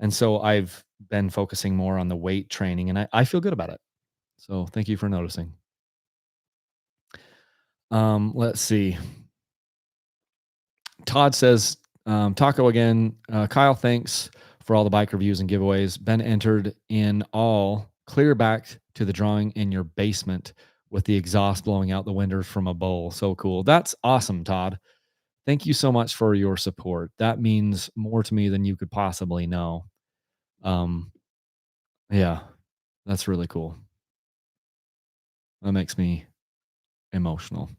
And so I've been focusing more on the weight training and I feel good about it. So thank you for noticing. Let's see. Todd says, Taco again. Kyle, thanks for all the bike reviews and giveaways. Ben entered in all clear back to the drawing in your basement with the exhaust blowing out the windows from a bowl. So cool. That's awesome, Todd. Thank you so much for your support. That means more to me than you could possibly know. Um, yeah, that's really cool. That makes me emotional.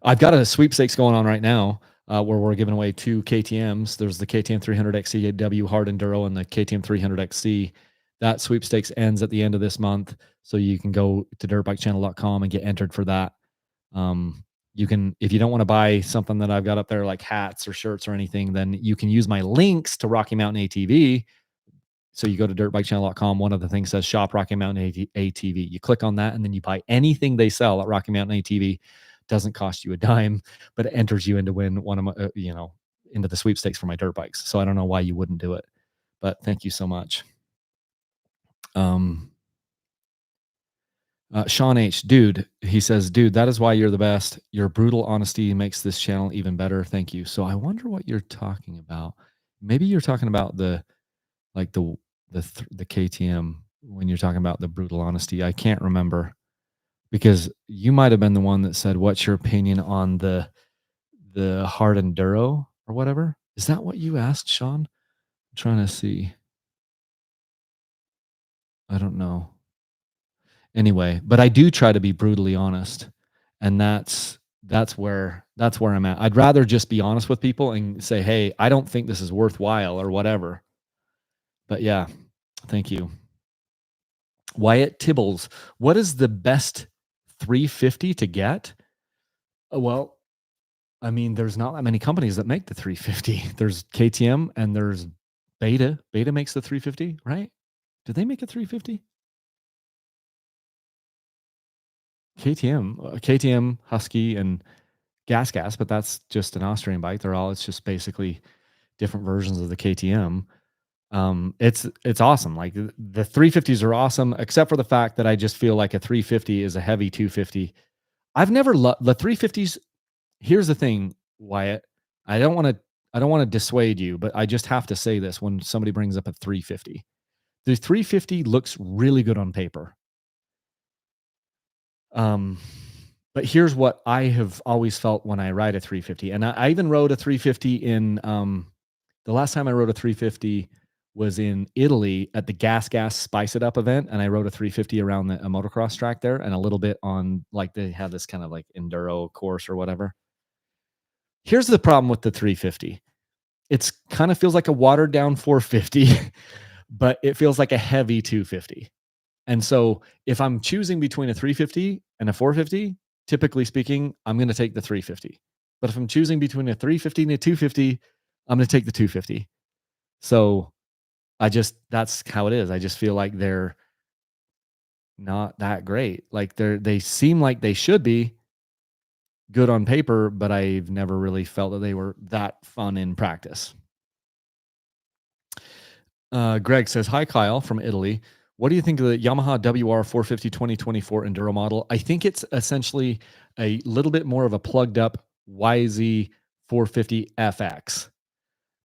I've got a sweepstakes going on right now where we're giving away two KTMs. There's the KTM 300XCW Hard Enduro and the KTM 300XC. That sweepstakes ends at the end of this month. So you can go to dirtbikechannel.com and get entered for that. You can, if you don't want to buy something that I've got up there like hats or shirts or anything, then you can use my links to Rocky Mountain ATV. So you go to dirtbikechannel.com. One of the things says shop Rocky Mountain ATV. You click on that and then you buy anything they sell at Rocky Mountain ATV. Doesn't cost you a dime, but it enters you in to win one of my, into the sweepstakes for my dirt bikes. So I don't know why you wouldn't do it, but thank you so much. Sean H, dude, he says, dude, that is why you're the best. Your brutal honesty makes this channel even better. Thank you. So I wonder what you're talking about. Maybe you're talking about the KTM when you're talking about the brutal honesty. I can't remember because you might have been the one that said, "What's your opinion on the hard enduro or whatever?" Is that what you asked, Sean? I'm trying to see. I don't know. Anyway, but I do try to be brutally honest, and that's where I'm at. I'd rather just be honest with people and say, "Hey, I don't think this is worthwhile," or whatever. But yeah, thank you. Wyatt Tibbles, what is the best 350 to get? Well, I mean, there's not that many companies that make the 350. There's KTM and there's Beta. Beta makes the 350, right? Did they make a 350? KTM, Husky, and Gas, but that's just an Austrian bike. It's just basically different versions of the KTM. It's awesome. Like the 350s are awesome, except for the fact that I just feel like a 350 is a heavy 250. I've never loved the 350s. Here's the thing, Wyatt. I don't want to dissuade you, but I just have to say this when somebody brings up a 350. The 350 looks really good on paper. Um, But here's what I have always felt when I ride a 350, and I even rode a 350 in, the last time I rode a 350 was in Italy at the Gas Spice It Up event, and I rode a 350 around a motocross track there and a little bit on, like, they have this kind of, like, enduro course or whatever. Here's the problem with the 350. It's kinda feels like a watered down 450, but it feels like a heavy 250. And so if I'm choosing between a 350 and a 450, typically speaking, I'm going to take the 350. But if I'm choosing between a 350 and a 250, I'm going to take the 250. So that's how it is. I just feel like they're not that great. Like they seem like they should be good on paper, but I've never really felt that they were that fun in practice. Greg says, "Hi, Kyle from Italy. What do you think of the Yamaha WR 450 2024 Enduro model? I think it's essentially a little bit more of a plugged up YZ 450 FX.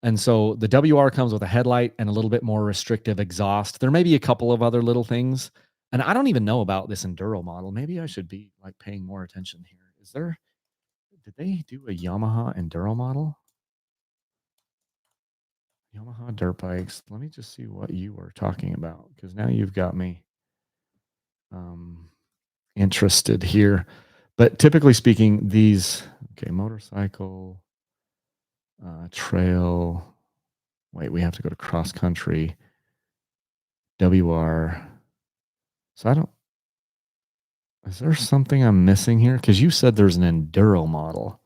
And so the WR comes with a headlight and a little bit more restrictive exhaust. There may be a couple of other little things. And I don't even know about this Enduro model. Maybe I should be like paying more attention here. Did they do a Yamaha Enduro model? Yamaha dirt bikes. Let me just see what you were talking about because now you've got me um, interested here. But typically speaking, motorcycle, trail. Wait, we have to go to cross country. WR. So I don't. Is there something I'm missing here? Because you said there's an enduro model.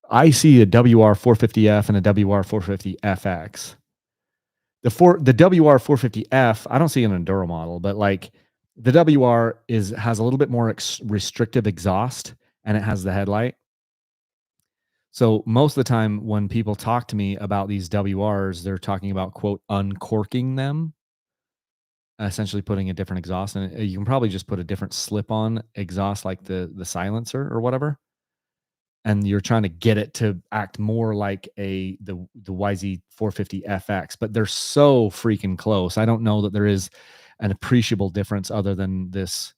I see a WR 450F and a WR 450FX. The WR 450F, I don't see an enduro model, but like the WR has a little bit more restrictive exhaust and it has the headlight. So most of the time when people talk to me about these WRs, they're talking about quote uncorking them, essentially putting a different exhaust in it. You can probably just put a different slip on exhaust like the silencer or whatever. And you're trying to get it to act more like the YZ 450 FX, but they're so freaking close. I don't know that there is an appreciable difference other than this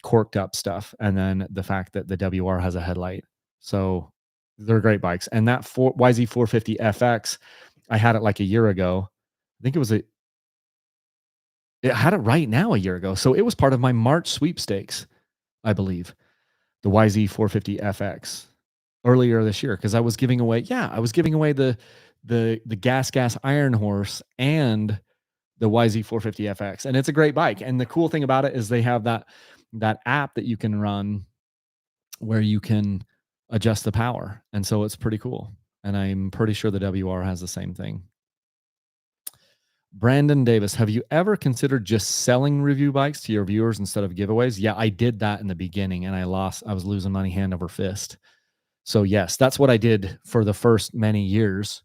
corked up stuff, and then the fact that the WR has a headlight. So they're great bikes. And that YZ 450 FX, I had it like a year ago. I think it had it right now a year ago. So it was part of my March sweepstakes, I believe, the YZ 450 FX earlier this year because I was giving away the gas iron horse and the YZ 450 FX, and it's a great bike. And the cool thing about it is they have that app that you can run where you can adjust the power, and so it's pretty cool. And I'm pretty sure the WR has the same thing. Brandon Davis, have you ever considered just selling review bikes to your viewers instead of giveaways? Yeah, I did that in the beginning, and I was losing money hand over fist. So yes, that's what I did for the first many years.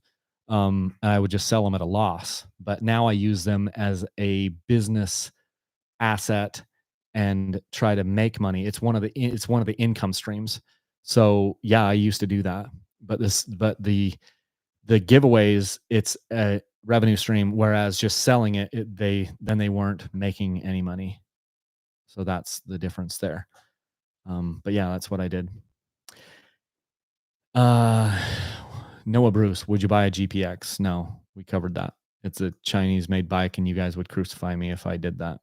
And I would just sell them at a loss. But now I use them as a business asset and try to make money. It's one of the income streams. So yeah, I used to do that. But the giveaways, it's a revenue stream, whereas just selling they weren't making any money. So that's the difference there. But yeah, that's what I did. Uh, Noah Bruce, would you buy a GPX? No, we covered that. It's a Chinese made bike, and you guys would crucify me if I did that.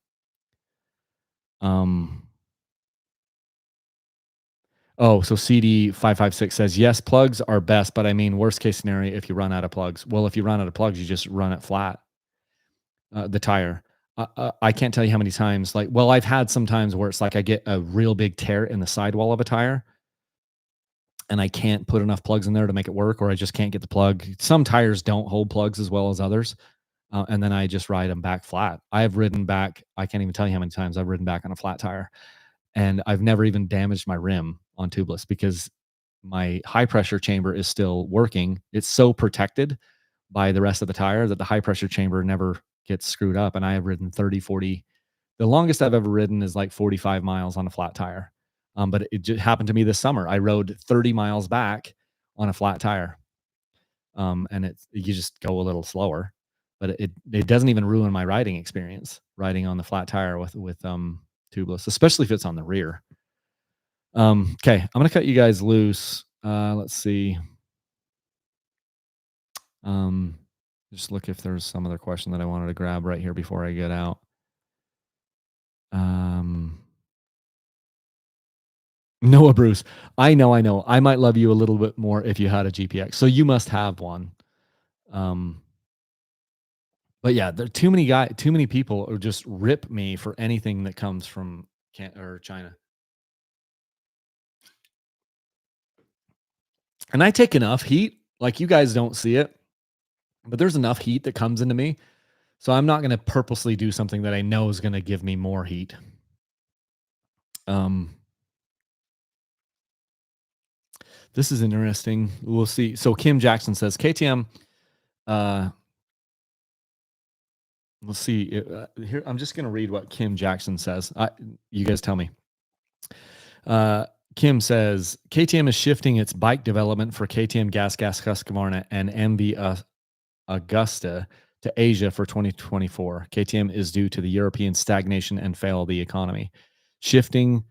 Oh, so CD556 says, yes, plugs are best, but I mean, worst case scenario, if you run out of plugs. Well, if you run out of plugs, you just run it flat, the tire. I can't tell you how many times, I've had some times where it's like I get a real big tear in the sidewall of a tire and I can't put enough plugs in there to make it work, or I just can't get the plug. Some tires don't hold plugs as well as others. And then I just ride them back flat. I have ridden back. I can't even tell you how many times I've ridden back on a flat tire, and I've never even damaged my rim on tubeless because my high pressure chamber is still working. It's so protected by the rest of the tire that the high pressure chamber never gets screwed up. And I have ridden 30, 40. The longest I've ever ridden is like 45 miles on a flat tire. But it just happened to me this summer. I rode 30 miles back on a flat tire. And you just go a little slower, but it doesn't even ruin my riding experience riding on the flat tire with tubeless, especially if it's on the rear. Okay, I'm gonna cut you guys loose. Let's see. Um, just look if there's some other question that I wanted to grab right here before I get out. Um, Noah Bruce, I know, I know. I might love you a little bit more if you had a GPX. So you must have one. Um, but yeah, there are too many people who just rip me for anything that comes from can or China. And I take enough heat. Like you guys don't see it, but there's enough heat that comes into me. So I'm not going to purposely do something that I know is going to give me more heat. Um, this is interesting. We'll see. So Kim Jackson says KTM. Uh, let's see. Here, I'm just going to read what Kim Jackson says. You guys tell me. Uh, Kim says KTM is shifting its bike development for KTM Gas Husqvarna and MV Augusta to Asia for 2024. KTM is due to the European stagnation and fail of the economy, shifting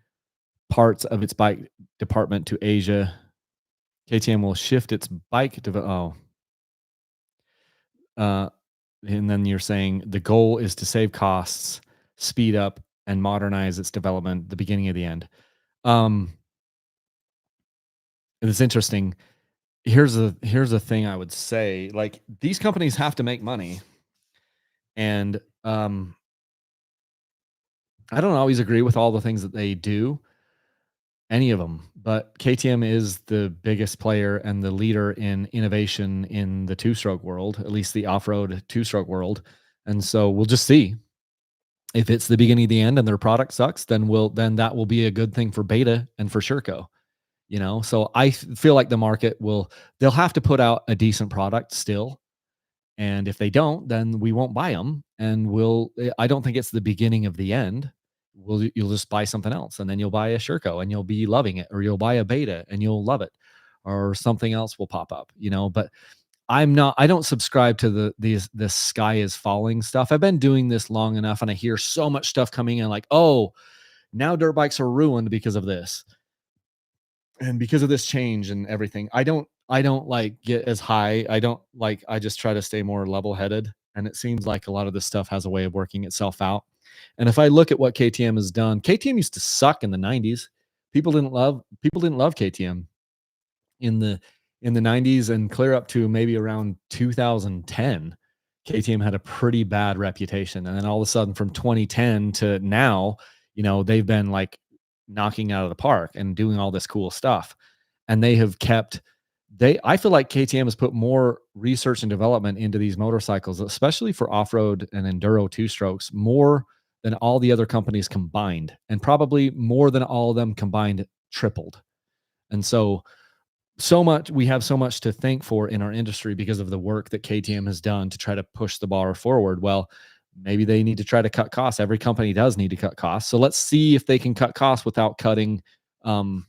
parts of its bike department to Asia. KTM will shift its bike to uh, and then you're saying the goal is to save costs, speed up, and modernize its development. The beginning of the end. Um, it's interesting. Here's a thing I would say. Like these companies have to make money, and I don't always agree with all the things that they do, any of them, but KTM is the biggest player and the leader in innovation in the two-stroke world, at least the off-road two-stroke world. And so we'll just see if it's the beginning of the end and their product sucks, then that will be a good thing for Beta and for Sherco, you know? So feel like the market they'll have to put out a decent product still. And if they don't, then we won't buy them. And I don't think it's the beginning of the end. You'll just buy something else and then you'll buy a Sherco and you'll be loving it, or you'll buy a Beta and you'll love it, or something else will pop up, you know, but I don't subscribe to the sky is falling stuff. I've been doing this long enough and I hear so much stuff coming in like, oh, now dirt bikes are ruined because of this and because of this change and everything. I don't like get as high. I just try to stay more level headed. And it seems like a lot of this stuff has a way of working itself out. And if I look at what KTM has done, KTM used to suck in the 90s. People didn't love KTM in the 90s and clear up to maybe around 2010. KTM had a pretty bad reputation. And then all of a sudden from 2010 to now, they've been like knocking out of the park and doing all this cool stuff. And they have kept I feel like KTM has put more research and development into these motorcycles, especially for off-road and enduro two strokes, more than all the other companies combined, and probably more than all of them combined tripled. And we have so much to thank for in our industry because of the work that KTM has done to try to push the bar forward. Well, maybe they need to try to cut costs. Every company does need to cut costs. So let's see if they can cut costs without cutting um,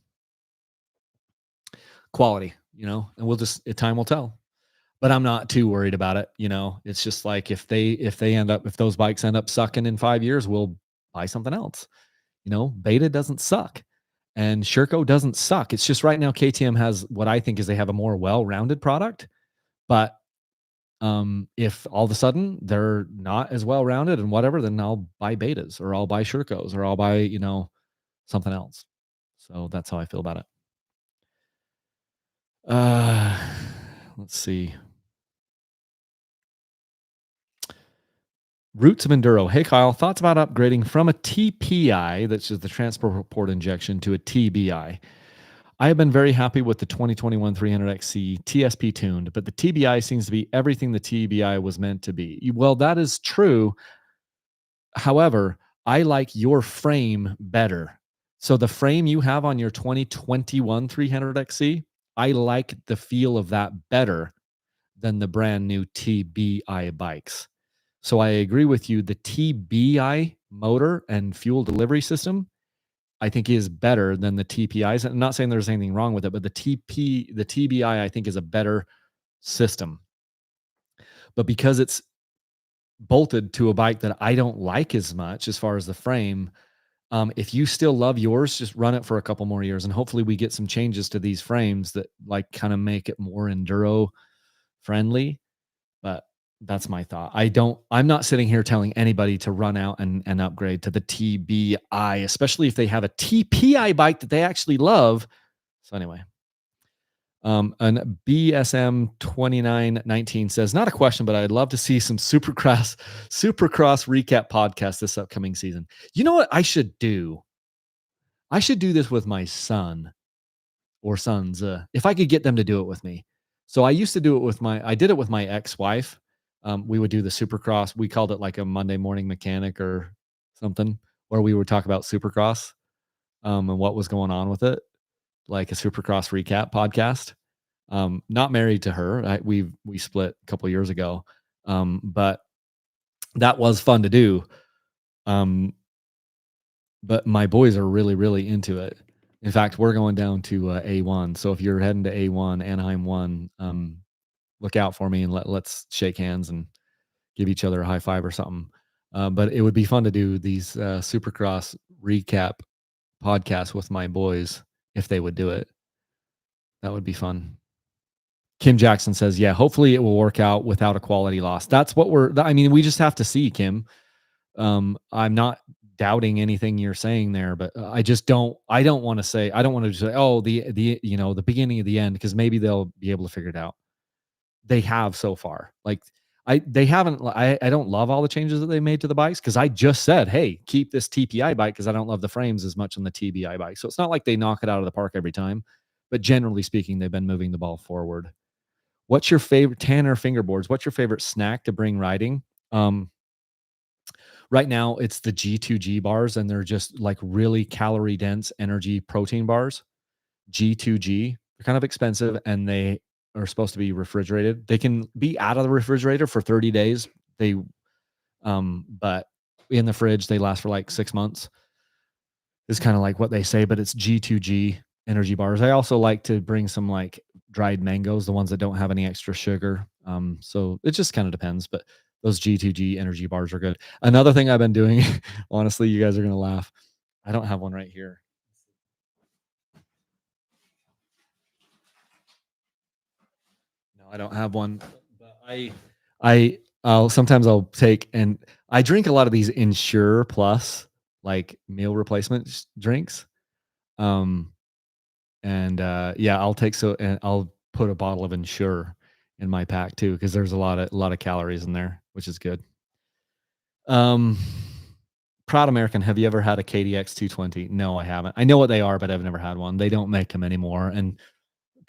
quality, and time will tell. But I'm not too worried about it. It's just like if those bikes end up sucking in 5 years, we'll buy something else. Beta doesn't suck and Sherco doesn't suck. It's just right now KTM has what I think is they have a more well-rounded product. But if all of a sudden they're not as well-rounded and whatever, then I'll buy betas or I'll buy Shercos or I'll buy, something else. So that's how I feel about it. Uh, let's see. Roots of Enduro. Hey, Kyle, thoughts about upgrading from a TPI, that's just the transport port injection, to a TBI? I have been very happy with the 2021 300XC TSP tuned, but the TBI seems to be everything the TBI was meant to be. Well, that is true. However, I like your frame better. So the frame you have on your 2021 300XC, I like the feel of that better than the brand new TBI bikes. So I agree with you. The TBI motor and fuel delivery system, I think, is better than the TPIs. I'm not saying there's anything wrong with it, but the TBI, I think, is a better system. But because it's bolted to a bike that I don't like as much as far as the frame, If you still love yours, just run it for a couple more years, and hopefully we get some changes to these frames that like kind of make it more enduro friendly. But that's my thought. I'm not sitting here telling anybody to run out and upgrade to the TBI, especially if they have a TPI bike that they actually love. So anyway, and BSM 2919 says, not a question, but I'd love to see some Supercross recap podcast this upcoming season. You know what I should do? I should do this with my son or sons, if I could get them to do it with me. So I used to do it with I did it with my ex-wife. We would do the Supercross. We called it like a Monday morning mechanic or something, where we would talk about Supercross, and what was going on with it, like a Supercross recap podcast. Not married to her. We split a couple years ago, but that was fun to do. Um, but my boys are really, really into it. In fact, we're going down to A1. So if you're heading to A1, Anaheim 1, look out for me and let's shake hands and give each other a high five or something. But it would be fun to do these Supercross recap podcasts with my boys if they would do it. That would be fun. Kim Jackson says, yeah, hopefully it will work out without a quality loss. That's what I mean, we just have to see, Kim. I'm not doubting anything you're saying there, but I don't want to say, oh, the beginning of the end, because maybe they'll be able to figure it out. They have so far. Like they haven't, I don't love all the changes that they made to the bikes, because I just said, hey, keep this TPI bike, because I don't love the frames as much on the TBI bike. So it's not like they knock it out of the park every time, but generally speaking, they've been moving the ball forward. What's your favorite Tanner fingerboards? What's your favorite snack to bring riding? Right now it's the G2G bars, and they're just like really calorie dense energy protein bars. G2G. They're kind of expensive, and they are supposed to be refrigerated. They can be out of the refrigerator for 30 days. But in the fridge, they last for like 6 months. Is kind of like what they say, but it's G2G energy bars. I also like to bring some like dried mangoes, the ones that don't have any extra sugar. So it just kind of depends, but those G2G energy bars are good. Another thing I've been doing, honestly, you guys are going to laugh. I don't have one right here. No, I don't have one. But I'll sometimes I'll take, and I drink a lot of these Ensure Plus like meal replacement drinks. Um, and yeah, and I'll put a bottle of Ensure in my pack too, because there's a lot of calories in there, which is good. Um, Proud American, have you ever had a KDX 220? No, I haven't. I know what they are, but I've never had one. They don't make them anymore, and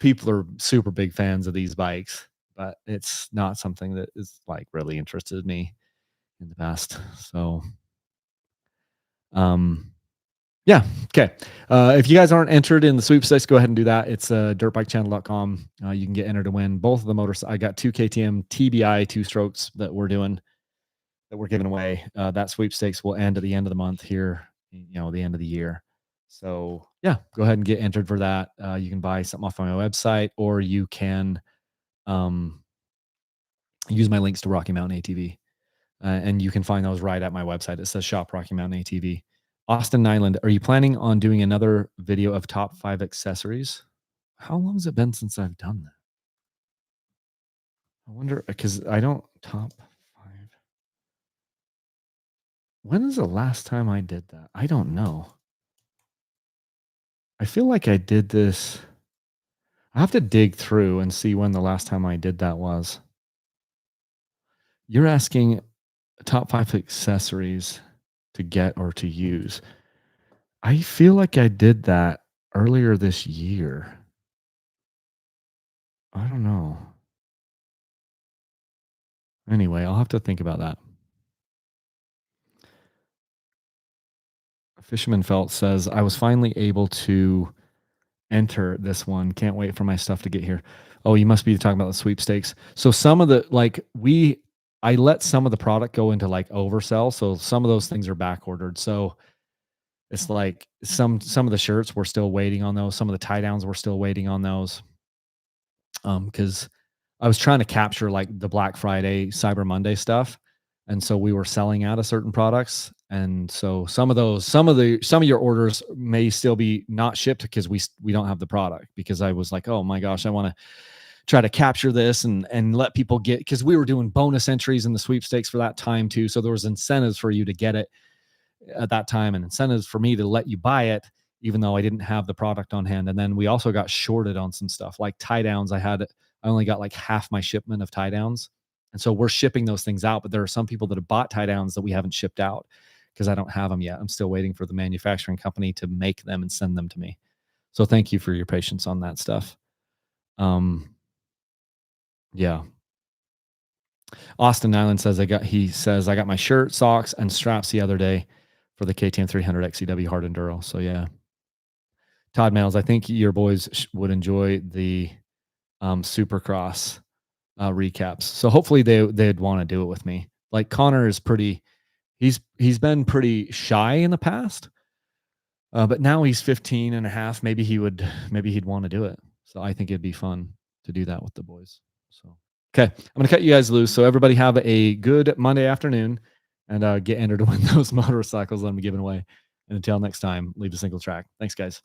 people are super big fans of these bikes, but it's not something that is like really interested me in the past. So, um, yeah. Okay. If you guys aren't entered in the sweepstakes, go ahead and do that. It's dirtbikechannel.com. You can get entered to win both of the motors. I got two KTM TBI 2 strokes that we're giving away. That sweepstakes will end at the end of the month here, the end of the year. So yeah, go ahead and get entered for that. You can buy something off my website, or you can um, use my links to Rocky Mountain ATV. And you can find those right at my website. It says Shop Rocky Mountain ATV. Austin Nyland, are you planning on doing another video of top 5 accessories? How long has it been since I've done that? I wonder, because I don't top 5. When is the last time I did that? I don't know. I feel like I did this. I have to dig through and see when the last time I did that was. You're asking top 5 accessories to get or to use. I feel like I did that earlier this year. I don't know. Anyway, I'll have to think about that. Fisherman Felt says, I was finally able to enter this one. Can't wait for my stuff to get here. Oh, you must be talking about the sweepstakes. So some of the I let some of the product go into like oversell. So some of those things are back ordered. So it's like some of the shirts we're still waiting on those. Some of the tie downs we're still waiting on those. Because I was trying to capture like the Black Friday, Cyber Monday stuff. And so we were selling out of certain products, And so some of your orders may still be not shipped because we don't have the product, because I was like, oh my gosh, I want to try to capture this and let people get, because we were doing bonus entries in the sweepstakes for that time too. So there was incentives for you to get it at that time, and incentives for me to let you buy it even though I didn't have the product on hand. And then we also got shorted on some stuff like tie downs. I only got like half my shipment of tie downs. And so we're shipping those things out, but there are some people that have bought tie downs that we haven't shipped out because I don't have them yet. I'm still waiting for the manufacturing company to make them and send them to me. So thank you for your patience on that stuff. Um, yeah. Austin Nyland says he says I got my shirt, socks, and straps the other day for the KTM 300 XCW hard enduro. So yeah. Todd Mails, I think your boys would enjoy the Supercross recaps. So hopefully they'd want to do it with me. Like Connor is pretty, he's been pretty shy in the past, but now he's 15 and a half. Maybe he'd want to do it. So I think it'd be fun to do that with the boys. So, okay, I'm going to cut you guys loose. So everybody have a good Monday afternoon, and get entered to win those motorcycles that I'm giving away. And until next time, leave a single track. Thanks, guys.